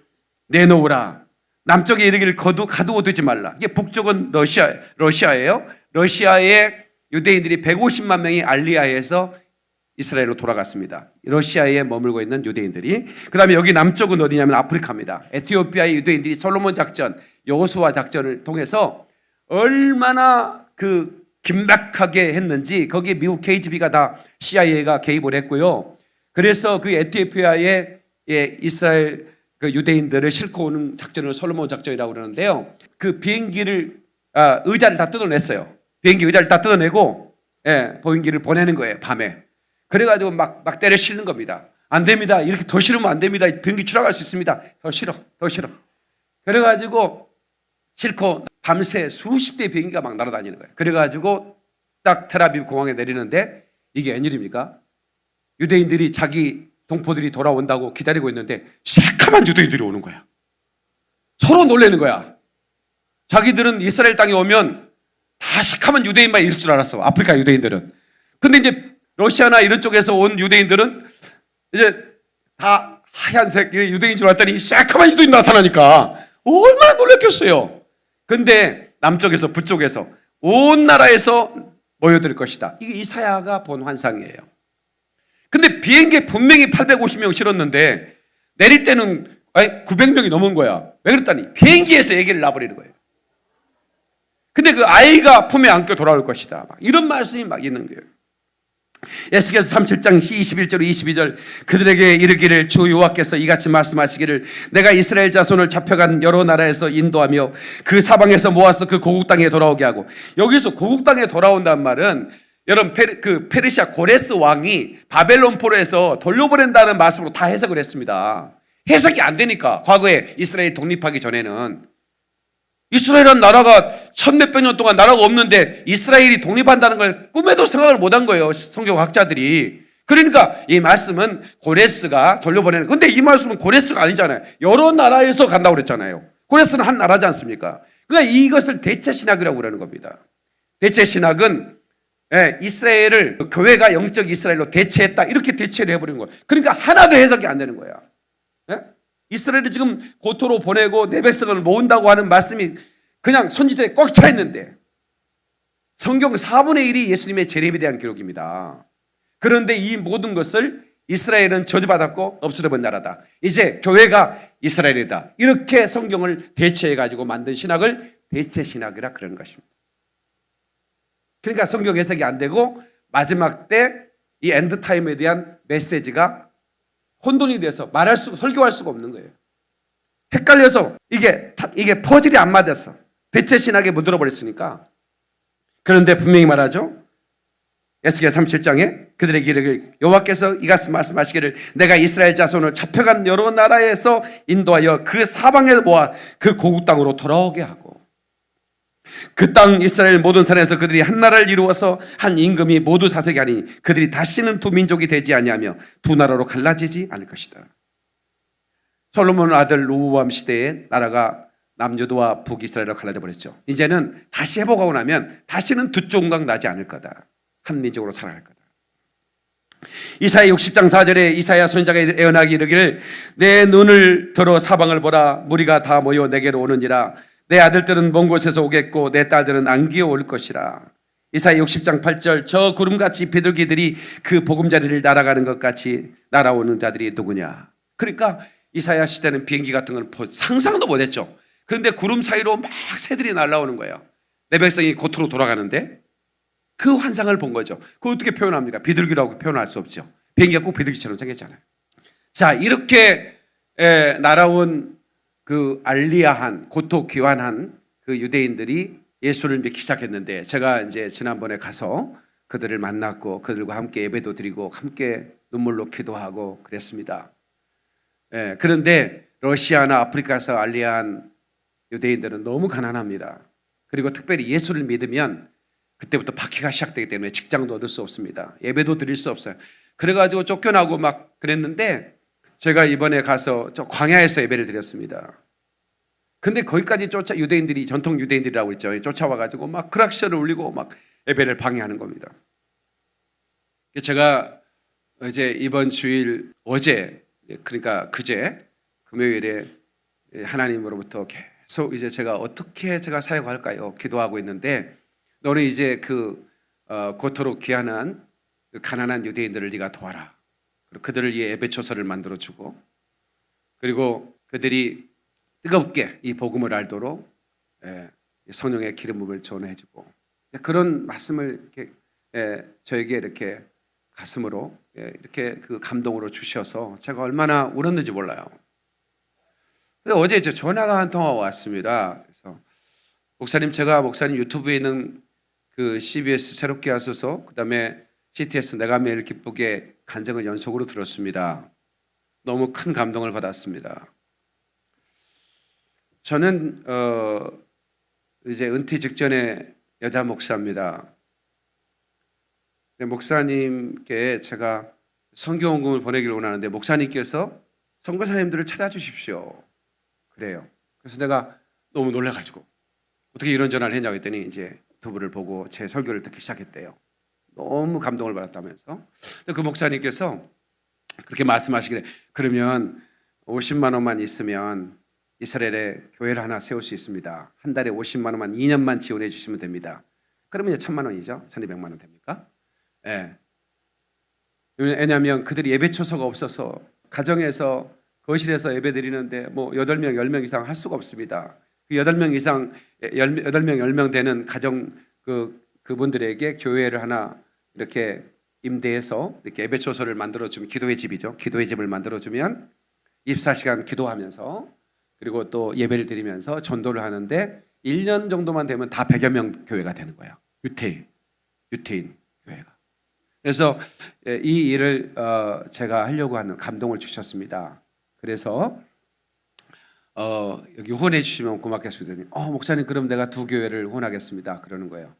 내놓으라. 남쪽에 이르기를 가두어두지 말라. 이게 북쪽은 러시아예요. 러시아의 유대인들이 150만 명이 알리아에서 이스라엘로 돌아갔습니다. 러시아에 머물고 있는 유대인들이. 그 다음에 여기 남쪽은 어디냐면 아프리카입니다. 에티오피아의 유대인들이 솔로몬 작전, 여호수아 작전을 통해서 얼마나 그 긴박하게 했는지 거기에 미국 KGB가 다 CIA가 개입을 했고요. 그래서 그 에티오피아의 이스라엘 그 유대인들을 싣고 오는 작전을 솔로몬 작전이라고 그러는데요. 그 비행기를 의자를 다 뜯어냈어요. 비행기 의자를 다 뜯어내고 비행기를 보내는 거예요. 밤에. 그래가지고 막 때려 싣는 겁니다. 안 됩니다. 이렇게 더 싫으면 안 됩니다. 비행기 추락할 수 있습니다. 더 싫어. 그래가지고 싣고 밤새 수십 대의 비행기가 막 날아다니는 거예요. 그래가지고 딱 텔아비브 공항에 내리는데 이게 웬일입니까? 유대인들이 자기 동포들이 돌아온다고 기다리고 있는데 새카만 유대인들이 오는 거야. 서로 놀라는 거야. 자기들은 이스라엘 땅에 오면 다 새카만 유대인만 있을 줄 알았어. 아프리카 유대인들은. 근데 이제 러시아나 이런 쪽에서 온 유대인들은 이제 다 하얀색 유대인 줄 알았더니 새카만 유대인 나타나니까 얼마나 놀랐겠어요. 근데 남쪽에서 북쪽에서 온 나라에서 모여들 것이다. 이게 이사야가 본 환상이에요. 근데 비행기에 분명히 850명 실었는데 내릴 때는 900명이 넘은 거야. 왜 그랬더니 비행기에서 얘기를 놔버리는 거예요. 근데 그 아이가 품에 안겨 돌아올 것이다. 막 이런 말씀이 막 있는 거예요. 에스겔서 37장 21절 22절 그들에게 이르기를 주 여호와께서 이같이 말씀하시기를 내가 이스라엘 자손을 잡혀간 여러 나라에서 인도하며 그 사방에서 모아서 그 고국 땅에 돌아오게 하고, 여기서 고국 땅에 돌아온다는 말은 여러분 그 페르시아 고레스 왕이 바벨론 포로에서 돌려보낸다는 말씀으로 다 해석을 했습니다. 해석이 안 되니까. 과거에 이스라엘 독립하기 전에는 이스라엘이라는 나라가 천몇백 년 동안 나라가 없는데 이스라엘이 독립한다는 걸 꿈에도 생각을 못한 거예요, 성경학자들이. 그러니까 이 말씀은 고레스가 돌려보내는. 근데 이 말씀은 고레스가 아니잖아요. 여러 나라에서 간다고 그랬잖아요. 고레스는 한 나라지 않습니까? 그러니까 이것을 대체신학이라고 그러는 겁니다. 대체신학은 이스라엘을 교회가 영적 이스라엘로 대체했다, 이렇게 대체를 해버리는 거예요. 그러니까 하나도 해석이 안 되는 거야. 이스라엘을 지금 고토로 보내고 내 백성을 모은다고 하는 말씀이 그냥 선지자에 꽉 차 있는데, 성경 4분의 1이 예수님의 재림에 대한 기록입니다. 그런데 이 모든 것을 이스라엘은 저주받았고 없어져본 나라다, 이제 교회가 이스라엘이다, 이렇게 성경을 대체해가지고 만든 신학을 대체신학이라 그러는 것입니다. 그러니까 성경 해석이 안 되고 마지막 때 이 엔드타임에 대한 메시지가 혼돈이 돼서 설교할 수가 없는 거예요. 헷갈려서 이게 퍼즐이 안 맞아서 대체신학에 묻어 버렸으니까. 그런데 분명히 말하죠. 에스겔 37장에 그들에게 이르기를 여호와께서 이같이 말씀하시기를 내가 이스라엘 자손을 잡혀간 여러 나라에서 인도하여 그 사방에 모아 그 고국 땅으로 돌아오게 하고, 그 땅 이스라엘 모든 산에서 그들이 한 나라를 이루어서 한 임금이 모두 사색이 하니 그들이 다시는 두 민족이 되지 아니하며 두 나라로 갈라지지 않을 것이다. 솔로몬 아들 로보암 시대에 나라가 남유다와 북이스라엘로 갈라져 버렸죠. 이제는 다시 회복하고 나면 다시는 두 종각 나지 않을 거다. 한 민족으로 살아갈 거다. 이사야 60장 4절에 이사야 선지자가 예언하기 이르기를 내 눈을 들어 사방을 보라, 무리가 다 모여 내게로 오느니라. 내 아들들은 먼 곳에서 오겠고 내 딸들은 안기어 올 것이라. 이사야 60장 8절 저 구름같이 비둘기들이 그 보금자리를 날아가는 것 같이 날아오는 자들이 누구냐. 그러니까 이사야 시대는 비행기 같은 걸 상상도 못했죠. 그런데 구름 사이로 막 새들이 날아오는 거예요. 내 백성이 고토로 돌아가는데 그 환상을 본 거죠. 그걸 어떻게 표현합니까? 비둘기라고 표현할 수 없죠. 비행기가 꼭 비둘기처럼 생겼잖아요. 자, 이렇게 날아온 그 알리아한 고토 귀환한 그 유대인들이 예수를 믿기 시작했는데, 제가 이제 지난번에 가서 그들을 만났고 그들과 함께 예배도 드리고 함께 눈물로 기도하고 그랬습니다. 그런데 러시아나 아프리카에서 알리아한 유대인들은 너무 가난합니다. 그리고 특별히 예수를 믿으면 그때부터 박해가 시작되기 때문에 직장도 얻을 수 없습니다. 예배도 드릴 수 없어요. 그래가지고 쫓겨나고 막 그랬는데 제가 이번에 가서 저 광야에서 예배를 드렸습니다. 근데 거기까지 유대인들이, 전통 유대인들이라고 했죠. 쫓아와가지고 막 크락셔를 울리고 막 예배를 방해하는 겁니다. 제가 이제 이번 주일 어제, 그러니까 그제 금요일에 하나님으로부터 계속 이제 제가 어떻게 제가 사역할까요? 기도하고 있는데, 너는 이제 고토록 귀환한 가난한 유대인들을 네가 도와라. 그리고 그들을 위해 예배초소를 만들어주고, 그리고 그들이 뜨겁게 이 복음을 알도록 성령의 기름 부음을 전해주고, 그런 말씀을 저에게 이렇게 가슴으로 이렇게 그 감동으로 주셔서 제가 얼마나 울었는지 몰라요. 어제 이제 전화가 한 통화 왔습니다. 그래서 제가 목사님 유튜브에 있는 그 CBS 새롭게 하소서, 그다음에 CTS 내가 매일 기쁘게 간증을 연속으로 들었습니다. 너무 큰 감동을 받았습니다. 저는 이제 은퇴 직전에 여자 목사입니다. 목사님께 제가 선교원금을 보내기를 원하는데 목사님께서 선교사님들을 찾아주십시오. 그래요. 그래서 내가 너무 놀라가지고 어떻게 이런 전화를 했냐고 했더니 이제 유튜브를 보고 제 설교를 듣기 시작했대요. 너무 감동을 받았다면서. 그 목사님께서 그렇게 말씀하시길래, 그러면 50만 원만 있으면 이스라엘에 교회를 하나 세울 수 있습니다. 한 달에 50만 원만 2년만 지원해 주시면 됩니다. 그러면 이제 1,000만 원이죠. 1,200만 원 됩니까? 예. 왜냐하면 그들이 예배 초소가 없어서 가정에서 거실에서 예배 드리는데 뭐 8명, 10명 이상 할 수가 없습니다. 그 8명 이상, 8명, 10명 되는 가정 그분들에게 교회를 하나 이렇게 임대해서 이렇게 예배 초소를 만들어주면, 기도의 집이죠. 기도의 집을 만들어주면 24시간 기도하면서 그리고 또 예배를 드리면서 전도를 하는데 1년 정도만 되면 다 100여 명 교회가 되는 거예요. 유태인 교회가. 그래서 이 일을 제가 하려고 하는 감동을 주셨습니다. 그래서 여기 후원해 주시면 고맙겠습니다. 목사님 그럼 내가 2교회를 후원하겠습니다. 그러는 거예요.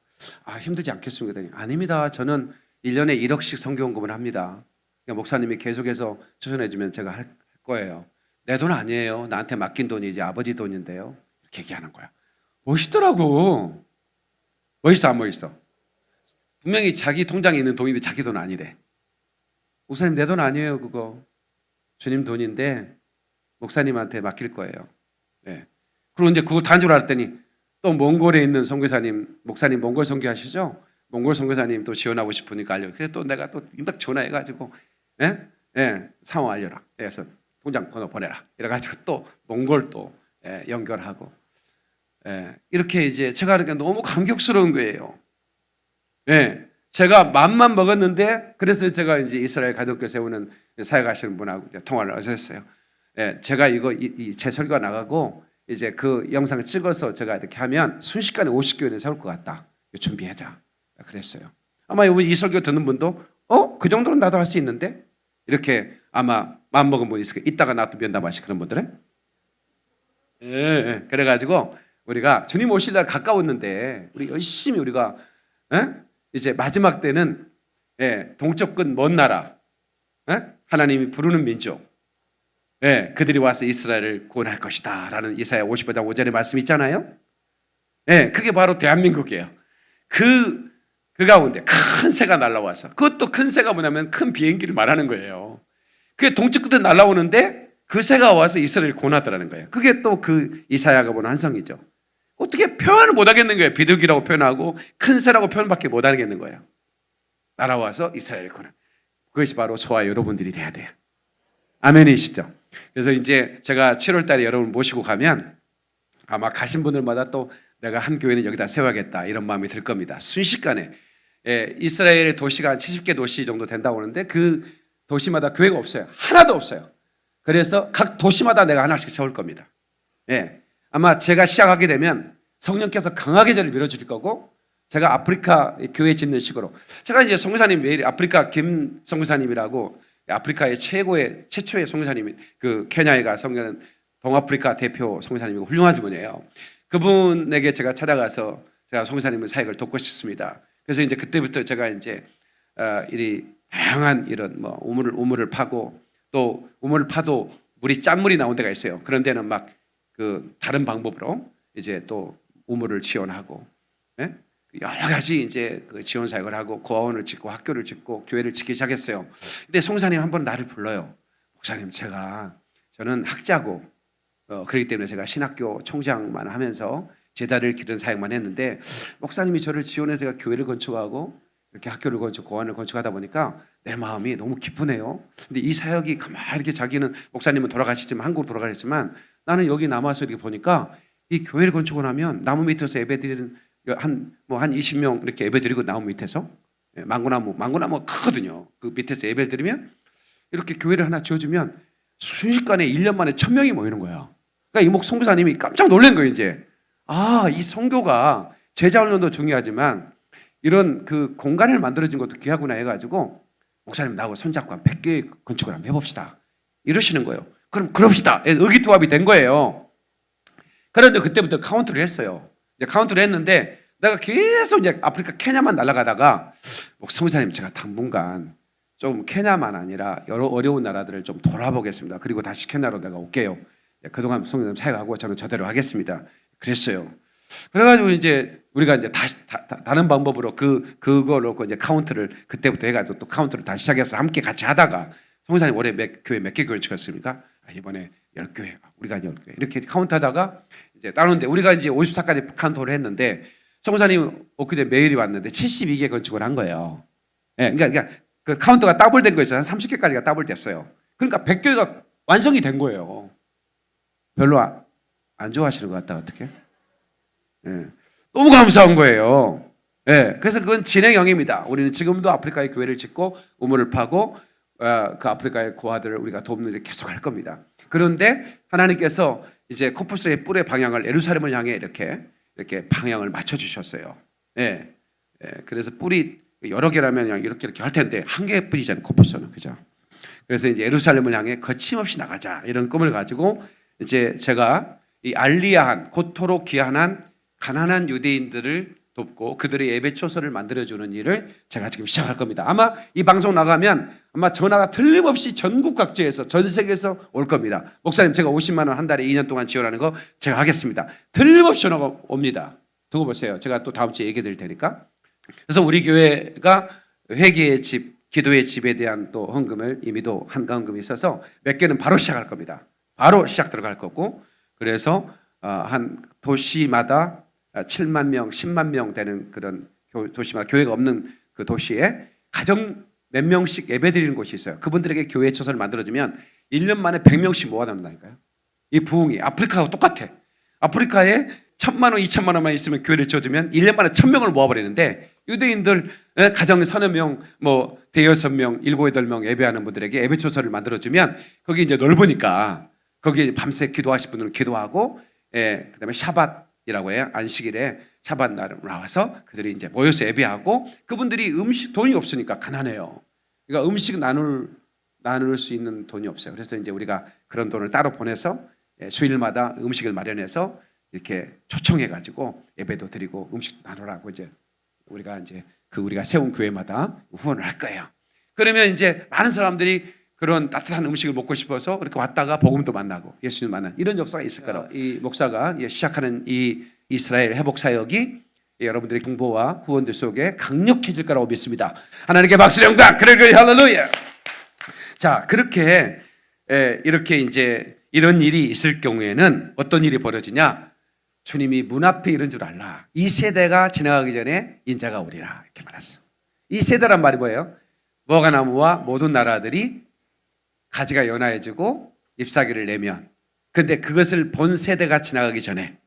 힘들지 않겠습니까? 아닙니다. 저는 1년에 1억씩 선교원금을 합니다. 그러니까 목사님이 계속해서 추천해 주면 제가 할 거예요. 내 돈 아니에요. 나한테 맡긴 돈이지 아버지 돈인데요. 이렇게 얘기하는 거야. 멋있더라고. 멋있어 안 멋있어? 분명히 자기 통장에 있는 돈인데 자기 돈 아니래. 목사님 내 돈 아니에요. 그거 주님 돈인데 목사님한테 맡길 거예요. 네. 그리고 이제 그거 다 한 줄 알았더니 또 몽골에 있는 선교사님, 목사님 몽골 선교하시죠? 몽골 선교사님 또 지원하고 싶으니까 알려. 그래서 또 내가 또 임박 전화해가지고 상황 알려라. 그래서 통장 번호 보내라. 이래가지고 또 몽골 또 연결하고. 이렇게 이제 제가 그러니까 너무 감격스러운 거예요. 제가 맘만 먹었는데, 그래서 제가 이제 이스라엘 가족교 세우는 사역하시는 분하고 통화를 하셨어요. 제가 제 설교가 나가고 이제 그 영상을 찍어서 제가 이렇게 하면 순식간에 50교회를 세울 것 같다. 준비하자. 그랬어요. 아마 이 설교 듣는 분도 그 정도는 나도 할 수 있는데, 이렇게 아마 마음먹은 분이 있을 거예요. 이따가 나도 면담하시 그런 분들은. 그래가지고 우리가 주님 오실 날 가까웠는데 우리 열심히 우리가 이제 마지막 때는 동쪽 끝 먼 나라, 하나님이 부르는 민족, 그들이 와서 이스라엘을 구원할 것이다 라는 이사야 55장 5절의 말씀 있잖아요. 그게 바로 대한민국이에요. 그 가운데 큰 새가 날아와서, 그것도 큰 새가 뭐냐면 큰 비행기를 말하는 거예요. 그게 동쪽 끝에 날아오는데 그 새가 와서 이스라엘을 구원하더라는 거예요. 그게 또 그 이사야가 보는 환상이죠. 어떻게 표현을 못 하겠는 거예요. 비둘기라고 표현하고 큰 새라고 표현밖에 못 하겠는 거예요. 날아와서 이스라엘을 구원. 그것이 바로 저와 여러분들이 돼야 돼요. 아멘이시죠? 그래서 이제 제가 7월 달에 여러분 모시고 가면 아마 가신 분들마다 또 내가 한 교회는 여기다 세워야겠다 이런 마음이 들 겁니다. 순식간에 이스라엘의 도시가 한 70개 도시 정도 된다고 하는데 그 도시마다 교회가 없어요. 하나도 없어요. 그래서 각 도시마다 내가 하나씩 세울 겁니다. 아마 제가 시작하게 되면 성령께서 강하게 저를 밀어주실 거고, 제가 아프리카 교회 짓는 식으로, 제가 이제 선교사님 매일 아프리카 김 선교사님이라고 아프리카의 최초의 선교사님이 그 케냐에 가 섬기는 동아프리카 대표 선교사님이고 훌륭한 분이에요. 그분에게 제가 찾아가서 제가 선교사님의 사역을 돕고 싶습니다. 그래서 이제 그때부터 제가 이제 이 다양한 이런 뭐 우물을 파고 또 우물을 파도 물이 짠물이 나온 데가 있어요. 그런 데는 막 그 다른 방법으로 이제 또 우물을 지원하고, 예? 여러 가지 이제 그 지원 사역을 하고 고아원을 짓고 학교를 짓고 교회를 짓기 시작했어요. 근데 송사님 한 번 나를 불러요. 목사님, 저는 학자고 그렇기 때문에 제가 신학교 총장만 하면서 제자를 기르는 사역만 했는데 목사님이 저를 지원해서 제가 교회를 건축하고 이렇게 학교를 건축, 고아원을 건축하다 보니까 내 마음이 너무 기쁘네요. 근데 이 사역이 가만히 이렇게 자기는 목사님은 돌아가셨지만 한국으로 돌아가셨지만 나는 여기 남아서 이렇게 보니까 이 교회를 건축을 하면 나무 밑에서 예배드리는 한 20명 이렇게 예배드리고 나무 밑에서 망고나무 크거든요. 그 밑에서 예배를 드리면 이렇게 교회를 하나 지어주면 순식간에 1년 만에 1000명이 모이는 거야. 그러니까 이목 선교사님이 깜짝 놀란 거예요. 이제 이 선교가 제자 훈련도 중요하지만 이런 그 공간을 만들어준 것도 귀하구나 해가지고 목사님 나하고 손잡고 한 100개 건축을 한번 해봅시다 이러시는 거예요. 그럼 그럽시다. 의기투합이 된 거예요. 그런데 그때부터 카운트를 했어요. 이제 카운트를 했는데 내가 계속 이제 아프리카 케냐만 날아가다가 선교사님, 제가 당분간 좀 케냐만 아니라 여러 어려운 나라들을 좀 돌아보겠습니다. 그리고 다시 케냐로 내가 올게요. 그동안 선교사님 사역하고 저는 저대로 하겠습니다. 그랬어요. 그래가지고 이제 우리가 이제 다시 다른 방법으로 그걸 놓고 이제 카운트를 그때부터 해가지고 또 카운트를 다시 시작해서 함께 같이 하다가 선교사님 올해 교회 몇 개 교회 찍었습니까? 이번에 10교회, 우리가 10교회 이렇게 카운트하다가 이제 따는데 우리가 이제 54까지 카운트를 했는데 선교사님 엊그제 메일이 왔는데 72개 건축을 한 거예요. 예, 그러니까 그 카운트가 더블된 거였어요. 한 30개까지가 더블됐어요. 그러니까 100교회가 완성이 된 거예요. 별로 안 좋아하시는 것 같다. 어떻게? 예, 너무 감사한 거예요. 예, 그래서 그건 진행형입니다. 우리는 지금도 아프리카에 교회를 짓고 우물을 파고 그 아프리카의 고아들을 우리가 돕는 일 계속 할 겁니다. 그런데 하나님께서 이제 코뿔소의 뿔의 방향을 예루살렘을 향해 이렇게 방향을 맞춰 주셨어요. 예, 그래서 뿔이 여러 개라면 그냥 이렇게 할 텐데 한 개의 뿔이잖아요. 코뿔소는, 그죠? 그래서 이제 예루살렘을 향해 거침없이 나가자 이런 꿈을 가지고 이제 제가 이 알리야한 고토록 귀한한 가난한 유대인들을 돕고 그들의 예배 초소를 만들어주는 일을 제가 지금 시작할 겁니다. 아마 이 방송 나가면 아마 전화가 틀림없이 전국 각지에서 전 세계에서 올 겁니다. 목사님, 제가 50만 원 한 달에 2년 동안 지원하는 거 제가 하겠습니다. 틀림없이 전화가 옵니다. 두고 보세요. 제가 또 다음 주에 얘기해 드릴 테니까. 그래서 우리 교회가 회개의 집, 기도의 집에 대한 또 헌금을 이미도 한가헌금이 있어서 몇 개는 바로 시작할 겁니다. 바로 시작 들어갈 거고, 그래서 한 도시마다 7만 명, 10만 명 되는 그런 도시마다 교회가 없는 그 도시에 가정 몇 명씩 예배 드리는 곳이 있어요. 그분들에게 교회 초소를 만들어주면 1년 만에 100명씩 모아놓는다니까요. 이 부흥이 아프리카하고 똑같아. 아프리카에 1000만 원, 2천만 원만 있으면 교회를 지어주면 1년 만에 1000명을 모아버리는데 유대인들 가정 서너 명, 대여섯 명, 7, 8명 예배하는 분들에게 예배 초소를 만들어주면 거기 이제 넓으니까 거기 밤새 기도하실 분들은 기도하고, 그다음에 샤밧이라고 해요. 안식일에 샤밧 날 나와서 그들이 이제 모여서 예배하고, 그분들이 돈이 없으니까 가난해요. 그러니까 음식 나눌 수 있는 돈이 없어요. 그래서 이제 우리가 그런 돈을 따로 보내서 주일마다 음식을 마련해서 이렇게 초청해가지고 예배도 드리고 음식도 나누라고 이제 우리가 세운 교회마다 후원을 할 거예요. 그러면 이제 많은 사람들이 그런 따뜻한 음식을 먹고 싶어서 이렇게 왔다가 복음도 만나고 예수님 만나는 이런 역사가 있을 거라고. 이 목사가 시작하는 이 이스라엘 회복 사역이 여러분들의 중보와 후원들 속에 강력해질 거라고 믿습니다. 하나님께 박수 영광. 그래 할렐루야. 자, 그렇게 이렇게 이제 이런 일이 있을 경우에는 어떤 일이 벌어지냐? 주님이 문 앞에 이런 줄 알라. 이 세대가 지나가기 전에 인자가 오리라 이렇게 말했어. 이 세대란 말이 뭐예요? 무화과나무와 모든 나라들이 가지가 연화해지고 잎사귀를 내면, 근데 그것을 본 세대가 지나가기 전에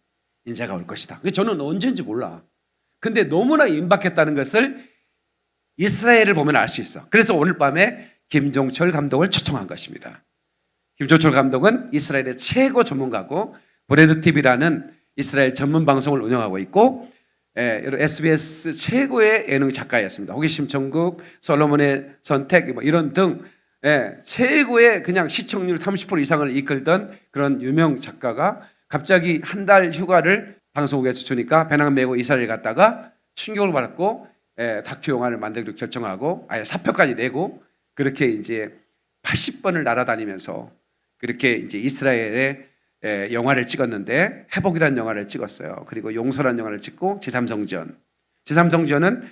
인자가 올 것이다. 저는 언제인지 몰라. 근데 너무나 임박했다는 것을 이스라엘을 보면 알 수 있어. 그래서 오늘 밤에 김종철 감독을 초청한 것입니다. 김종철 감독은 이스라엘의 최고 전문가고 브레드TV라는 이스라엘 전문 방송을 운영하고 있고, SBS 최고의 예능 작가였습니다. 호기심 천국, 솔로몬의 선택 이런 등 최고의 그냥 시청률 30% 이상을 이끌던 그런 유명 작가가 갑자기 한 달 휴가를 방송국에서 주니까 배낭 메고 이스라엘 갔다가 충격을 받았고 다큐 영화를 만들기로 결정하고 아예 사표까지 내고 그렇게 이제 80번을 날아다니면서 그렇게 이제 이스라엘의 영화를 찍었는데 회복이라는 영화를 찍었어요. 그리고 용서라는 영화를 찍고 제3성전. 제3성전은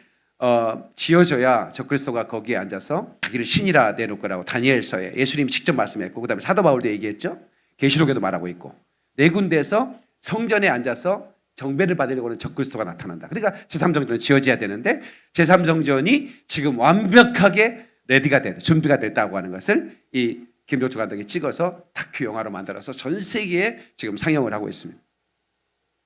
지어져야 적그리스도가 거기에 앉아서 자기를 신이라 내놓을 거라고 다니엘서에 예수님이 직접 말씀했고, 그다음에 사도 바울도 얘기했죠. 계시록에도 말하고 있고, 네 군데에서 성전에 앉아서 정배를 받으려고 하는 적그리스도가 나타난다. 그러니까 제3성전은 지어져야 되는데 제3성전이 지금 완벽하게 레디가 됐다, 준비가 됐다고 하는 것을 이 김종철 감독이 찍어서 다큐 영화로 만들어서 전 세계에 지금 상영을 하고 있습니다.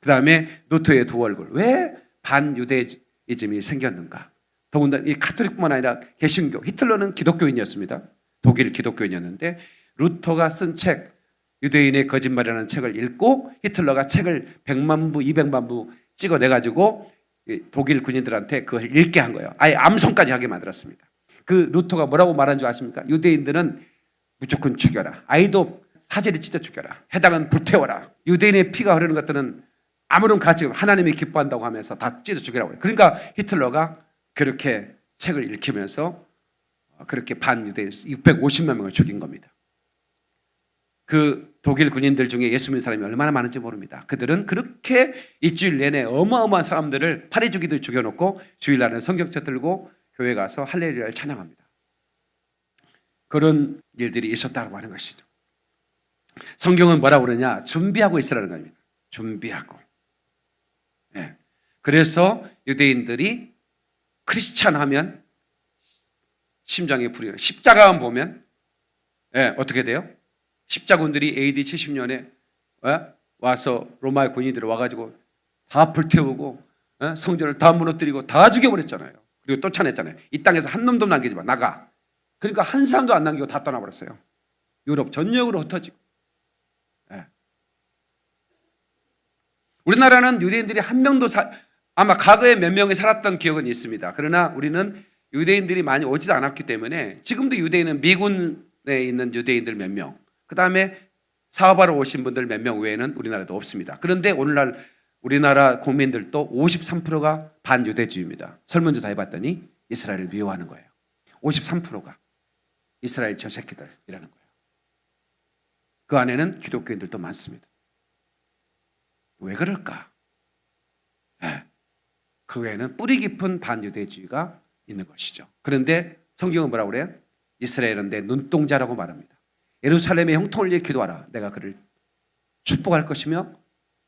그 다음에 노토의 두 얼굴. 왜 반유대이즘이 생겼는가? 더군다나 이 카톨릭뿐만 아니라 개신교, 히틀러는 기독교인이었습니다. 독일 기독교인이었는데 루터가 쓴 책, 유대인의 거짓말이라는 책을 읽고 히틀러가 책을 100만 부, 200만 부 찍어내가지고 독일 군인들한테 그것을 읽게 한 거예요. 아예 암송까지 하게 만들었습니다. 그 루터가 뭐라고 말한 줄 아십니까? 유대인들은 무조건 죽여라. 아이도 사제를 찢어 죽여라. 해당은 불태워라. 유대인의 피가 흐르는 것들은 아무런 가치가 하나님이 기뻐한다고 하면서 다 찢어 죽이라고 해요. 그러니까 히틀러가 그렇게 책을 읽히면서 그렇게 반유대인 650만 명을 죽인 겁니다. 그 독일 군인들 중에 예수 믿는 사람이 얼마나 많은지 모릅니다. 그들은 그렇게 일주일 내내 어마어마한 사람들을 파리 주기도 죽여놓고 주일날은 성경책 들고 교회 가서 할렐루야를 찬양합니다. 그런 일들이 있었다고 하는 것이죠. 성경은 뭐라고 그러냐? 준비하고 있으라는 겁니다. 준비하고. 네. 그래서 유대인들이 크리스찬 하면 심장이 불이, 십자가만 보면 어떻게 돼요? 십자군들이 AD 70년에 와서 로마의 군인들이 와가지고 다 불태우고 성전을 다 무너뜨리고 다 죽여버렸잖아요. 그리고 쫓아냈잖아요. 이 땅에서 한 놈도 남기지 마, 나가. 그러니까 한 사람도 안 남기고 다 떠나버렸어요. 유럽 전역으로 흩어지고. 우리나라는 유대인들이 한 명도 아마 과거에 몇 명이 살았던 기억은 있습니다. 그러나 우리는 유대인들이 많이 오지도 않았기 때문에 지금도 유대인은 미군에 있는 유대인들 몇 명, 그 다음에 사업하러 오신 분들 몇 명 외에는 우리나라도 없습니다. 그런데 오늘날 우리나라 국민들도 53%가 반유대주의입니다. 설문조사 해봤더니 이스라엘을 미워하는 거예요. 53%가 이스라엘 저 새끼들이라는 거예요. 그 안에는 기독교인들도 많습니다. 왜 그럴까? 그 외에는 뿌리 깊은 반유대주의가 있는 것이죠. 그런데 성경은 뭐라고 그래요? 이스라엘은 내 눈동자라고 말합니다. 예루살렘의 형통을 위해 기도하라. 내가 그를 축복할 것이며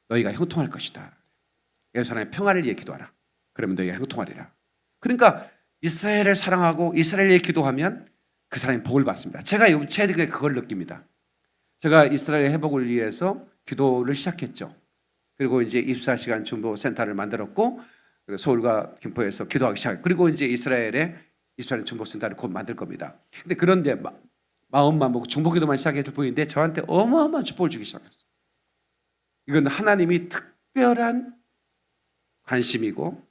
너희가 형통할 것이다. 예루살렘의 평화를 위해 기도하라. 그러면 너희가 형통하리라. 그러니까 이스라엘을 사랑하고 이스라엘에 기도하면 그 사람이 복을 받습니다. 제가 최근에 그걸 느낍니다. 제가 이스라엘의 회복을 위해서 기도를 시작했죠. 그리고 이제 24시간 중보 센터를 만들었고 서울과 김포에서 기도하기 시작했고, 그리고 이제 이스라엘 중보 센터를 곧 만들 겁니다. 근데 그런데 마음만 먹고 중보 기도만 시작해도 보이는데 저한테 어마어마한 축복을 주기 시작했어요. 이건 하나님이 특별한 관심이고,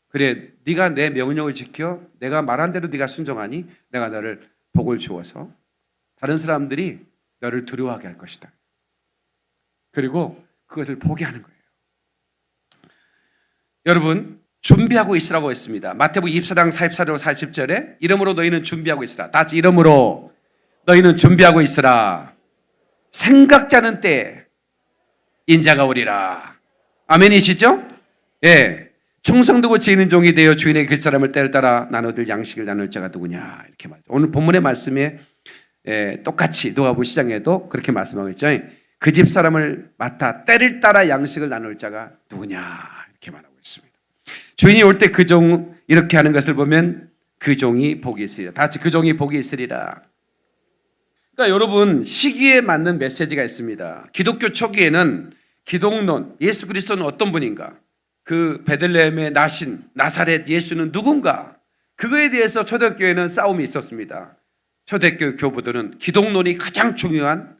그래 네가 내 명령을 지켜 내가 말한 대로 네가 순종하니 내가 너를 복을 주어서 다른 사람들이 너를 두려워하게 할 것이다. 그리고 그것을 보게 하는 거예요. 여러분, 준비하고 있으라고 했습니다. 마태복음 24장 44절 40절에 이러므로 너희는 준비하고 있으라. 다 같이 이러므로 너희는 준비하고 있으라. 생각지 않은 때에 인자가 오리라. 아멘이시죠? 예. 충성되고 지혜있는 종이 되어 주인의 그 사람을 때를 따라 나눠들 양식을 나눌 자가 누구냐, 이렇게 말이죠. 오늘 본문의 말씀에 똑같이 누가복음 시장에도 그렇게 말씀하고 있죠. 그 집 사람을 맡아 때를 따라 양식을 나눌 자가 누구냐, 이렇게 말하고 있습니다. 주인이 올 때 그 종 이렇게 하는 것을 보면 그 종이 복이 있으리라. 다 같이 그 종이 복이 있으리라. 그러니까 여러분, 시기에 맞는 메시지가 있습니다. 기독교 초기에는 기독론, 예수 그리스도는 어떤 분인가, 그 베들레헴에 나신 나사렛 예수는 누군가, 그거에 대해서 초대교회는 싸움이 있었습니다. 초대교회 교부들은 기독론이 가장 중요한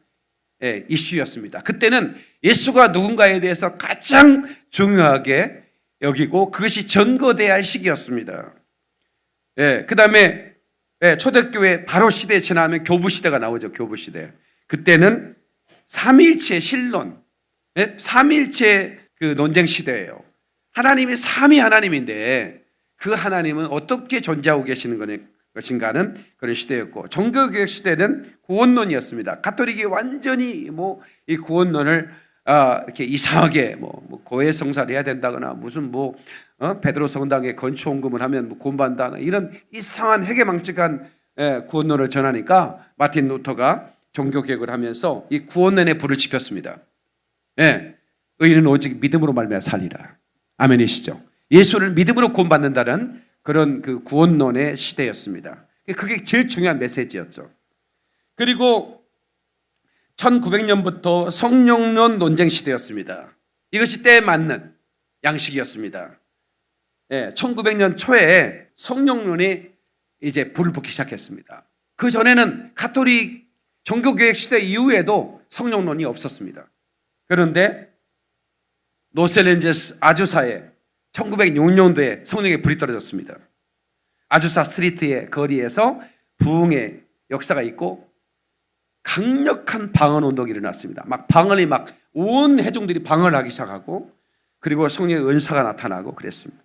이슈였습니다. 그때는 예수가 누군가에 대해서 가장 중요하게 여기고 그것이 전거돼야 할 시기였습니다. 그 다음에 초대교회 바로 시대에 지나면 교부시대가 나오죠. 교부시대. 그때는 삼일체 신론, 삼일체 그 논쟁 시대예요. 하나님이 삼위 하나님인데 그 하나님은 어떻게 존재하고 계시는 것인가 하는 그런 시대였고, 종교개혁 시대는 구원론이었습니다. 가톨릭이 완전히 이 구원론을 이렇게 이상하게 고해 성사를 해야 된다거나 무슨 베드로 성당에 건축 헌금을 하면 구원받는다 이런 이상한 해괴망측한 구원론을 전하니까 마틴 루터가 종교개혁을 하면서 이 구원론에 불을 지폈습니다. 의인은 오직 믿음으로 말미암아 살리라. 아멘이시죠? 예수를 믿음으로 구원받는다는 그런 그 구원론의 시대였습니다. 그게 제일 중요한 메시지였죠. 그리고 1900년부터 성령론 논쟁 시대였습니다. 이것이 때에 맞는 양식이었습니다. 1900년 초에 성령론이 이제 불을 붙기 시작했습니다. 그 전에는 가톨릭 종교개혁 시대 이후에도 성령론이 없었습니다. 그런데 로스앤젤레스 아주사에 1906년도에 성령의 불이 떨어졌습니다. 아주사 스트리트의 거리에서 부흥의 역사가 있고 강력한 방언 운동이 일어났습니다. 방언이 온 회중들이 방언을 하기 시작하고, 그리고 성령의 은사가 나타나고 그랬습니다.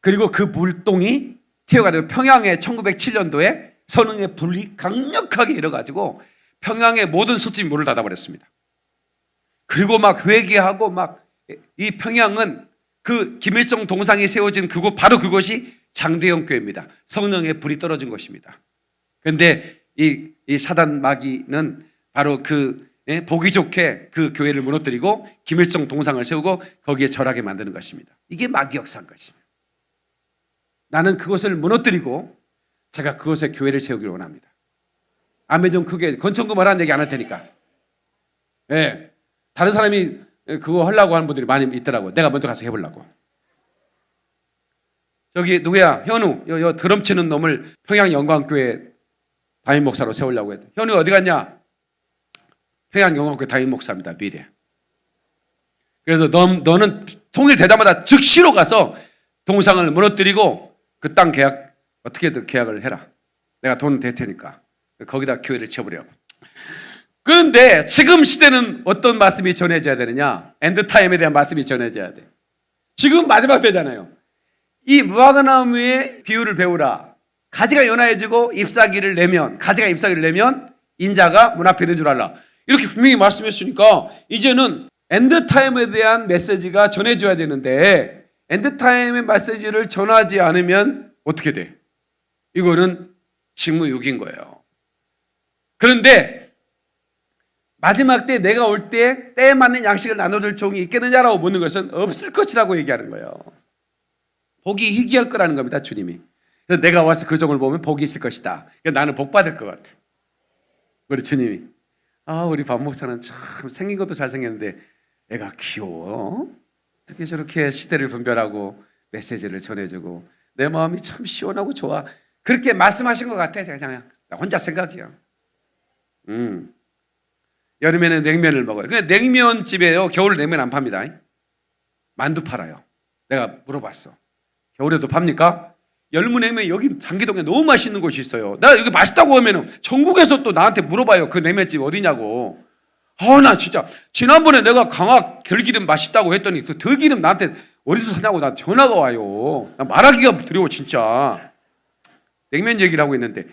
그리고 그 물동이 튀어가지고 평양에 1907년도에 성령의 불이 강력하게 일어가지고 평양의 모든 숯집이 문을 닫아버렸습니다. 그리고 회개하고 이 평양은 그 김일성 동상이 세워진 바로 그곳이 장대영 교회입니다. 성령의 불이 떨어진 것입니다. 그런데 이 사단 마귀는 바로 보기 좋게 그 교회를 무너뜨리고 김일성 동상을 세우고 거기에 절하게 만드는 것입니다. 이게 마귀 역사인 것입니다. 나는 그것을 무너뜨리고 제가 그것에 교회를 세우기를 원합니다. 아멘 좀 크게, 건축금 하라는 얘기 안 할 테니까. 다른 사람이 그거 하려고 하는 분들이 많이 있더라고요. 내가 먼저 가서 해보려고. 저기 누구야? 현우. 요 드럼 치는 놈을 평양영광교회 담임 목사로 세우려고 했대. 현우 어디 갔냐? 평양영광교회 담임 목사입니다. 미래. 그래서 너는 통일되자마자 즉시로 가서 동상을 무너뜨리고 그 땅 계약 어떻게든 계약을 해라. 내가 돈 댈 테니까. 거기다 교회를 쳐버리라고. 그런데 지금 시대는 어떤 말씀이 전해져야 되느냐? 엔드타임에 대한 말씀이 전해져야 돼. 지금 마지막 때잖아요. 이 무화과나무의 비유를 배우라. 가지가 연화해지고 가지가 잎사귀를 내면 인자가 문 앞에 있는 줄 알라. 이렇게 분명히 말씀했으니까 이제는 엔드타임에 대한 메시지가 전해져야 되는데, 엔드타임의 메시지를 전하지 않으면 어떻게 돼? 이거는 직무유기인 거예요. 그런데 마지막 때 내가 올 때 때에 맞는 양식을 나눠줄 종이 있겠느냐라고 묻는 것은 없을 것이라고 얘기하는 거예요. 복이 희귀할 거라는 겁니다, 주님이. 그래서 내가 와서 그 종을 보면 복이 있을 것이다. 나는 복 받을 것 같아. 우리 주님이. 우리 박 목사는 참 생긴 것도 잘생겼는데 애가 귀여워. 어떻게 저렇게 시대를 분별하고 메시지를 전해주고 내 마음이 참 시원하고 좋아. 그렇게 말씀하신 것 같아. 그냥 혼자 생각이야. 여름에는 냉면을 먹어요. 근데 냉면집에요, 겨울 냉면 안 팝니다. 만두 팔아요. 내가 물어봤어. 겨울에도 팝니까? 열무냉면 여기 장기동에 너무 맛있는 곳이 있어요. 나 여기 맛있다고 하면은 전국에서 또 나한테 물어봐요. 그 냉면집 어디냐고. 나 진짜 지난번에 내가 강화 들기름 맛있다고 했더니 그 들기름 나한테 어디서 사냐고 나 전화가 와요. 나 말하기가 두려워 진짜. 냉면 얘기를 하고 있는데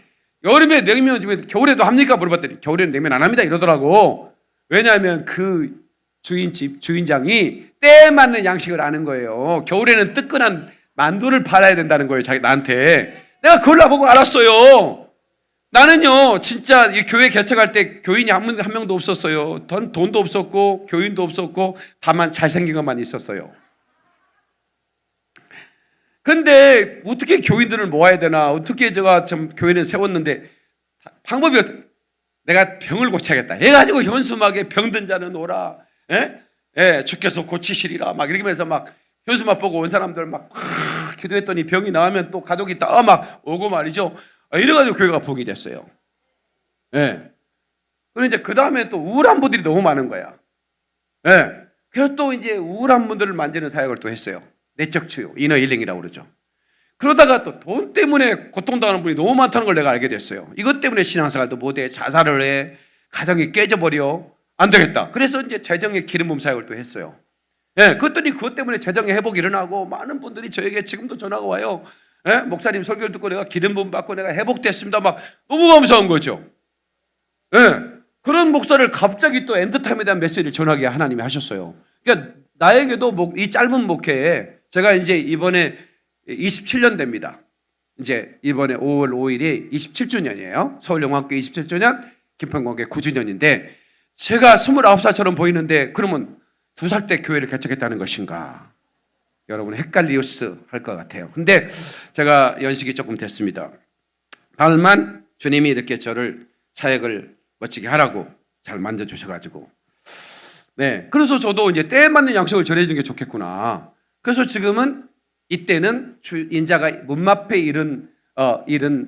여름에 냉면 집에 겨울에도 합니까? 물어봤더니 겨울에는 냉면 안 합니다 이러더라고. 왜냐하면 그 주인장이 때에 맞는 양식을 아는 거예요. 겨울에는 뜨끈한 만두를 팔아야 된다는 거예요. 나한테. 내가 그걸 나보고 알았어요. 나는요 진짜 이 교회 개척할 때 교인이 한 명도 없었어요. 돈도 없었고 교인도 없었고 다만 잘생긴 것만 있었어요. 근데 어떻게 교인들을 모아야 되나, 어떻게 제가 좀 교회를 세웠는데 방법이 내가 병을 고쳐야겠다 해가지고 현수막에 병든 자는 오라, 주께서 고치시리라 막 이러면서 막 현수막 보고 온 사람들 막 기도했더니 병이 나으면 또 가족이 다 막 오고 말이죠. 이래가지고 교회가 복이 됐어요. 그런데 이제 그 다음에 또 우울한 분들이 너무 많은 거야. 그래서 또 이제 우울한 분들을 만지는 사역을 또 했어요. 내적 치유, 이너 힐링이라고 그러죠. 그러다가 또 돈 때문에 고통당하는 분이 너무 많다는 걸 내가 알게 됐어요. 이것 때문에 신앙생활도 못해, 자살을 해, 가정이 깨져버려. 안 되겠다. 그래서 이제 재정의 기름 부음 사역을 또 했어요. 그랬더니 그것 때문에 재정의 회복이 일어나고 많은 분들이 저에게 지금도 전화가 와요. 목사님 설교를 듣고 내가 기름 부음 받고 내가 회복됐습니다. 막 너무 감사한 거죠. 그런 목사를 갑자기 또 엔드타임에 대한 메시지를 전하게 하나님이 하셨어요. 그러니까 나에게도 이 짧은 목회에 제가 이제 이번에 27년 됩니다. 이제 이번에 5월 5일이 27주년이에요. 서울영화학교 27주년, 김평공학교 9주년인데 제가 29살처럼 보이는데 그러면 2살 때 교회를 개척했다는 것인가? 여러분 헷갈리우스 할 것 같아요. 근데 제가 연식이 조금 됐습니다. 다만 주님이 이렇게 저를 사역을 멋지게 하라고 잘 만져주셔가지고 그래서 저도 이제 때에 맞는 양식을 전해주는 게 좋겠구나. 그래서 지금은 이때는 인자가 문마패 이른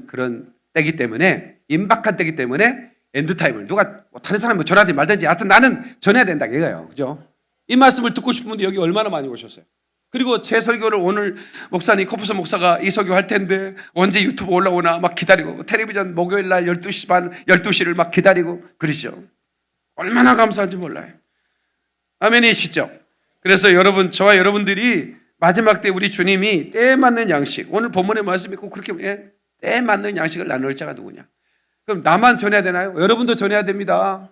그런 때기 때문에 임박한 때기 때문에 엔드타임을 누가 다른 사람이 전하든지 말든지 하여튼 나는 전해야 된다 이거예요. 그죠? 이 말씀을 듣고 싶은 분들 여기 얼마나 많이 오셨어요. 그리고 제 설교를 오늘 목사님 코프서 목사가 이 설교 할 텐데 언제 유튜브 올라오나 막 기다리고 텔레비전 목요일 날 12시 반 12시를 막 기다리고 그러시죠. 얼마나 감사한지 몰라요. 아멘이시죠? 그래서 여러분 저와 여러분들이 마지막 때 우리 주님이 때에 맞는 양식 오늘 본문의 말씀이 꼭 그렇게 때에 맞는 양식을 나눌 자가 누구냐. 그럼 나만 전해야 되나요? 여러분도 전해야 됩니다.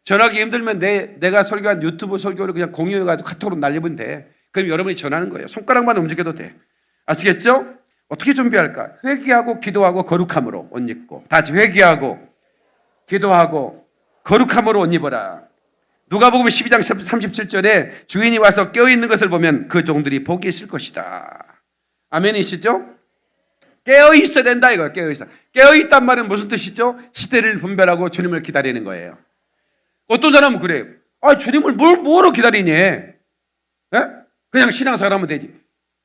전하기 힘들면 내가 설교한 유튜브 설교를 그냥 공유해가지고 카톡으로 날리면 돼. 그럼 여러분이 전하는 거예요. 손가락만 움직여도 돼. 아시겠죠? 어떻게 준비할까? 회개하고 기도하고 거룩함으로 옷 입고 다 같이 회개하고 기도하고 거룩함으로 옷 입어라. 누가복음 12장 37절에 주인이 와서 깨어있는 것을 보면 그 종들이 복이 있을 것이다. 아멘이시죠? 깨어있어야 된다 이거예요. 깨어있어. 깨어있단 말은 무슨 뜻이죠? 시대를 분별하고 주님을 기다리는 거예요. 어떤 사람은 그래요. 주님을 뭐로 기다리니? 그냥 신앙생활 하면 되지.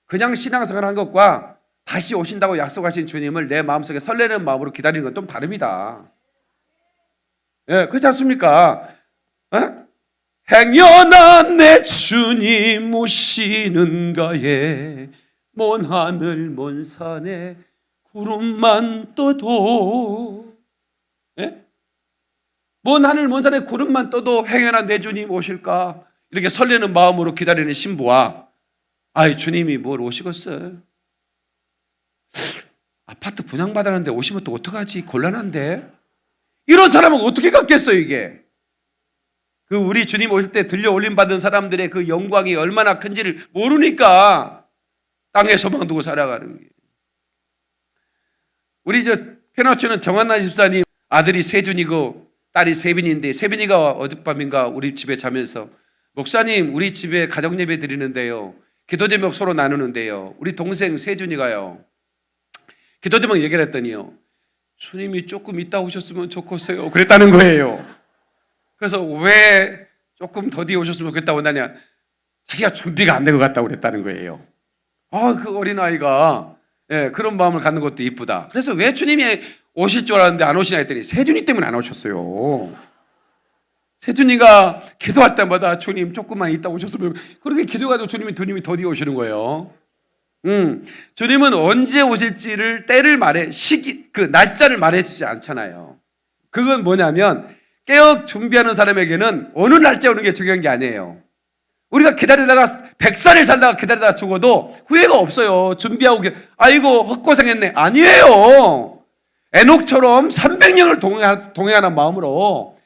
그냥 신앙생활 한 것과 다시 오신다고 약속하신 주님을 내 마음속에 설레는 마음으로 기다리는 건 좀 다릅니다. 그렇지 않습니까? 행여나 내 주님 오시는가에 먼 하늘 먼 산에 구름만 떠도 먼 하늘 먼 산에 구름만 떠도 행여나 내 주님 오실까 이렇게 설레는 마음으로 기다리는 신부와 주님이 뭘 오시겠어요? 아파트 분양받았는데 오시면 또 어떡하지? 곤란한데? 이런 사람은 어떻게 갖겠어요 이게? 그 우리 주님 오실 때 들려 올림 받은 사람들의 그 영광이 얼마나 큰지를 모르니까 땅에 소망 두고 살아가는 게. 우리 페나초는 정한나 집사님 아들이 세준이고 딸이 세빈인데 세빈이가 어젯밤인가 우리 집에 자면서 목사님 우리 집에 가정 예배 드리는데요. 기도 제목 서로 나누는데요. 우리 동생 세준이가요. 기도 제목 얘기를 했더니요. 주님이 조금 이따 오셨으면 좋겠어요. 그랬다는 거예요. 그래서 왜 조금 더디 오셨으면 좋겠다고 한다냐. 자기가 준비가 안 된 것 같다고 그랬다는 거예요. 그 어린아이가 그런 마음을 갖는 것도 이쁘다. 그래서 왜 주님이 오실 줄 알았는데 안 오시냐 했더니 세준이 때문에 안 오셨어요. 세준이가 기도할 때마다 주님 조금만 이따 오셨으면 그렇게 기도해가지고 주님이 더디 오시는 거예요. 주님은 언제 오실지를 때를 그 날짜를 말해주지 않잖아요. 그건 뭐냐면 깨어 준비하는 사람에게는 어느 날짜에 오는 게 중요한 게 아니에요. 우리가 기다리다가 100살을 살다가 기다리다가 죽어도 후회가 없어요. 준비하고 아이고 헛고생했네. 아니에요. 에녹처럼 300년을 동행하는 마음으로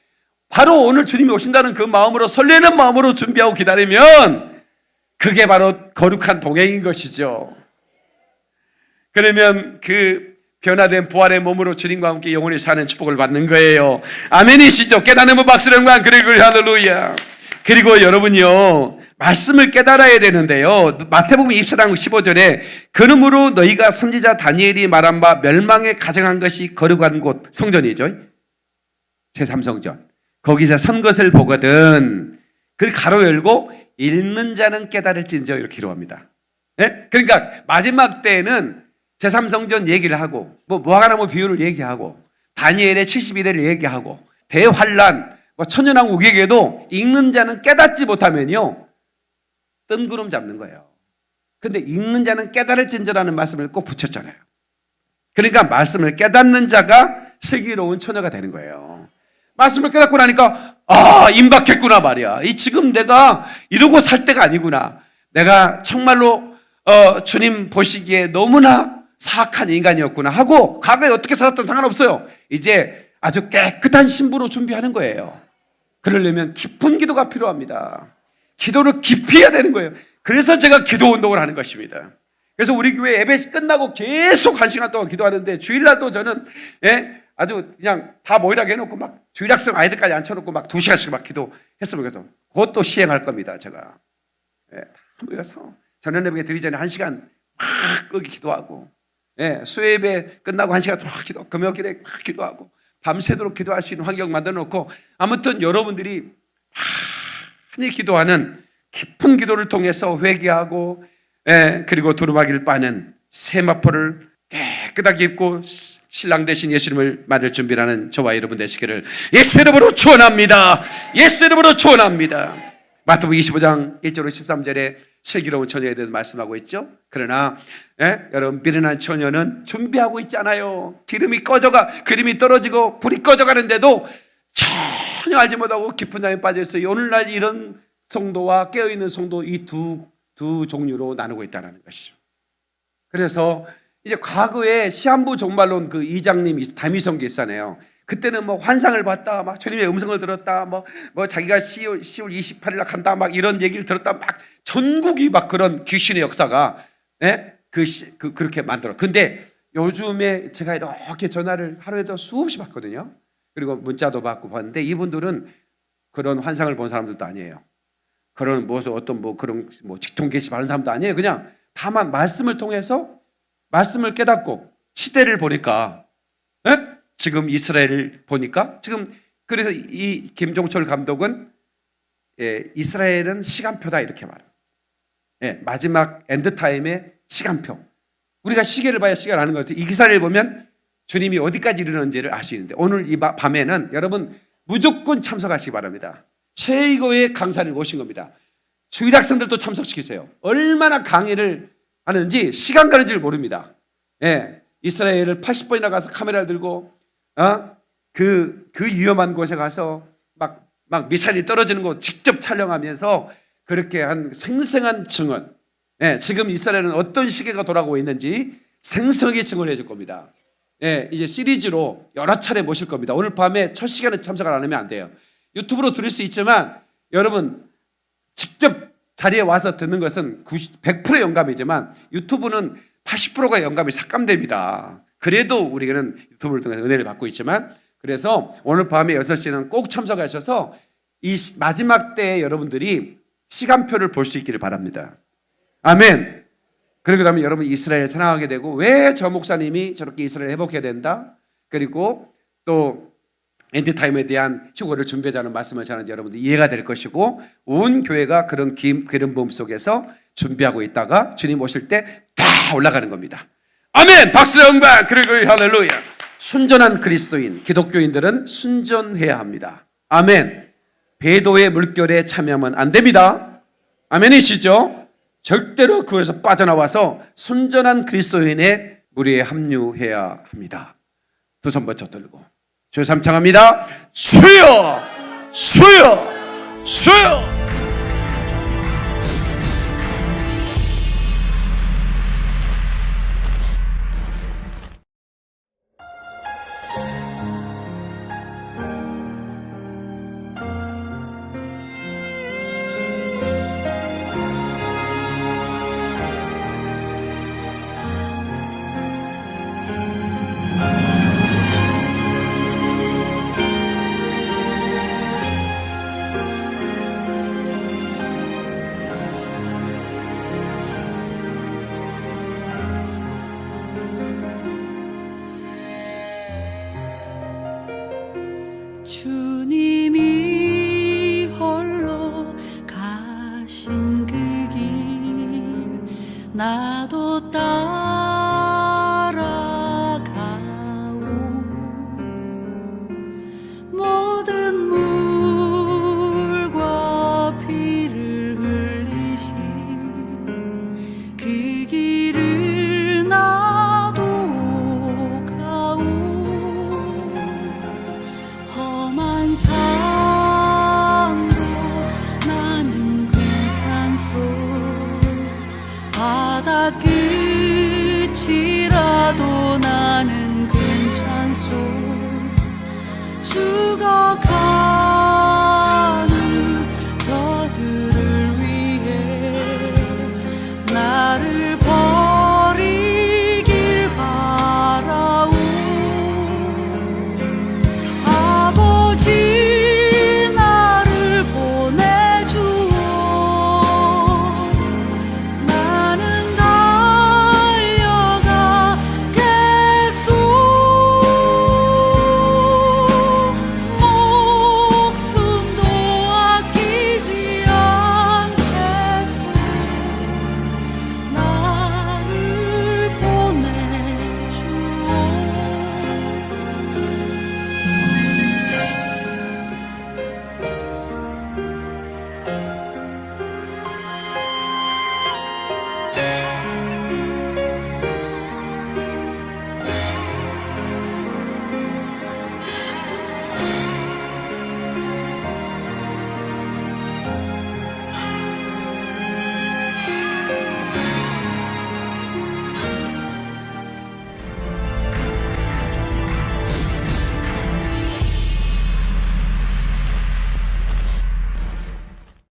바로 오늘 주님이 오신다는 그 마음으로 설레는 마음으로 준비하고 기다리면 그게 바로 거룩한 동행인 것이죠. 그러면 그 변화된 부활의 몸으로 주님과 함께 영원히 사는 축복을 받는 거예요. 아멘이시죠? 깨닫는 박수를 영광 그리고 할렐루야. 그리고 여러분요 말씀을 깨달아야 되는데요. 마태복음 24장 15절에 그러므로 너희가 선지자 다니엘이 말한 바 멸망에 가정한 것이 거룩한 곳 성전이죠. 제3성전. 거기서 선 것을 보거든 그걸 가로 열고 읽는 자는 깨달을진저 이렇게 기록합니다. 그러니까 마지막 때에는 제3성전 얘기를 하고 뭐하나 비유를 얘기하고 다니엘의 71회를 얘기하고 대환란 천연왕국에게도 읽는 자는 깨닫지 못하면요 뜬구름 잡는 거예요. 근데 읽는 자는 깨달을진저라는 말씀을 꼭 붙였잖아요. 그러니까 말씀을 깨닫는 자가 슬기로운 처녀가 되는 거예요. 말씀을 깨닫고 나니까 임박했구나 말이야. 지금 내가 이러고 살 때가 아니구나. 내가 정말로 주님 보시기에 너무나 사악한 인간이었구나 하고 과거에 어떻게 살았던 상관없어요. 이제 아주 깨끗한 신부로 준비하는 거예요. 그러려면 깊은 기도가 필요합니다. 기도를 깊이 해야 되는 거예요. 그래서 제가 기도 운동을 하는 것입니다. 그래서 우리 교회 예배 계끝나고 계속 1시간 동안 기도하는데 주일날도 저는 아주 그냥 다 모이라고 해놓고 막 주일학생 아이들까지 앉혀놓고 막 2시간씩 막 기도했으면 그래서 그것도 시행할 겁니다. 제가 다 모여서 저녁 예배 드리기 전에 1시간 막 끄기 기도하고 수요예배 끝나고 1시간 막 기도, 금요일에 막 기도하고 밤새도록 기도할 수 있는 환경 만들어 놓고 아무튼 여러분들이 많이 기도하는 깊은 기도를 통해서 회개하고 그리고 두루마기를 빠는 세마포를 깨끗하게 입고 신랑 대신 예수님을 맞을 준비하는 저와 여러분 되시기를 예수 이름으로 축원합니다. 예수 이름으로 축원합니다. 마태복음 25장 1절로 13절에 슬기로운 처녀에 대해서 말씀하고 있죠. 그러나 여러분 미련한 처녀는 준비하고 있잖아요. 기름이 꺼져가 그림이 떨어지고 불이 꺼져가는데도 전혀 알지 못하고 깊은 잠에 빠져 있어요. 오늘날 이런 성도와 깨어있는 성도 이 두 종류로 나누고 있다는 것이죠. 그래서 이제 과거에 시한부 종말론 그 이장님이 다미성교 있잖아요. 그때는 뭐 환상을 봤다, 막 주님의 음성을 들었다, 뭐 자기가 10월 28일 날 간다, 막 이런 얘기를 들었다, 막 전국이 막 그런 귀신의 역사가 그렇게 만들어. 근데 요즘에 제가 이렇게 전화를 하루에도 수없이 받거든요. 그리고 문자도 받고 봤는데 이분들은 그런 환상을 본 사람들도 아니에요. 그런 그런 직통 계시 받은 사람도 아니에요. 그냥 다만 말씀을 통해서 말씀을 깨닫고 시대를 보니까 지금 이스라엘을 보니까 지금 그래서 이 김종철 감독은 이스라엘은 시간표다 이렇게 말해요. 마지막 엔드타임의 시간표. 우리가 시계를 봐야 시간을 아는 것 같아요. 이 기사를 보면 주님이 어디까지 이르는지를 알 수 있는데 오늘 이 밤에는 여러분 무조건 참석하시기 바랍니다. 최고의 강사를 모신 겁니다. 주일학생들도 참석시키세요. 얼마나 강의를 하는지 시간 가는 줄 모릅니다. 이스라엘을 80번이나 가서 카메라를 들고 그 위험한 곳에 가서 막 미사일이 떨어지는 거 직접 촬영하면서 그렇게 한 생생한 증언, 지금 이스라엘은 어떤 시계가 돌아가고 있는지 생생하게 증언해 줄 겁니다. 이제 시리즈로 여러 차례 모실 겁니다. 오늘 밤에 첫 시간에 참석을 안 하면 안 돼요. 유튜브로 들을 수 있지만 여러분 직접 자리에 와서 듣는 것은 100%의 영감이지만 유튜브는 80%가 영감이 삭감됩니다. 그래도 우리는 유튜브를 통해서 은혜를 받고 있지만 그래서 오늘 밤에 6시는 꼭 참석하셔서 이 마지막 때에 여러분들이 시간표를 볼 수 있기를 바랍니다. 아멘. 그러고 나면 여러분 이스라엘을 사랑하게 되고 왜 저 목사님이 저렇게 이스라엘을 회복해야 된다? 그리고 또 엔드타임에 대한 휴거를 준비하자는 말씀을 전하는지 여러분들 이해가 될 것이고 온 교회가 그런 기름 부음 속에서 준비하고 있다가 주님 오실 때 다 올라가는 겁니다. 아멘. 박수 영광. 그리고 할렐루야. 순전한 그리스도인 기독교인들은 순전해야 합니다. 아멘. 배도의 물결에 참여하면 안 됩니다. 아멘이시죠? 절대로 그것에서 빠져나와서 순전한 그리스도인의 무리에 합류해야 합니다. 두 손 번쩍 들고 주 삼창합니다. 주여 주여 주여. 주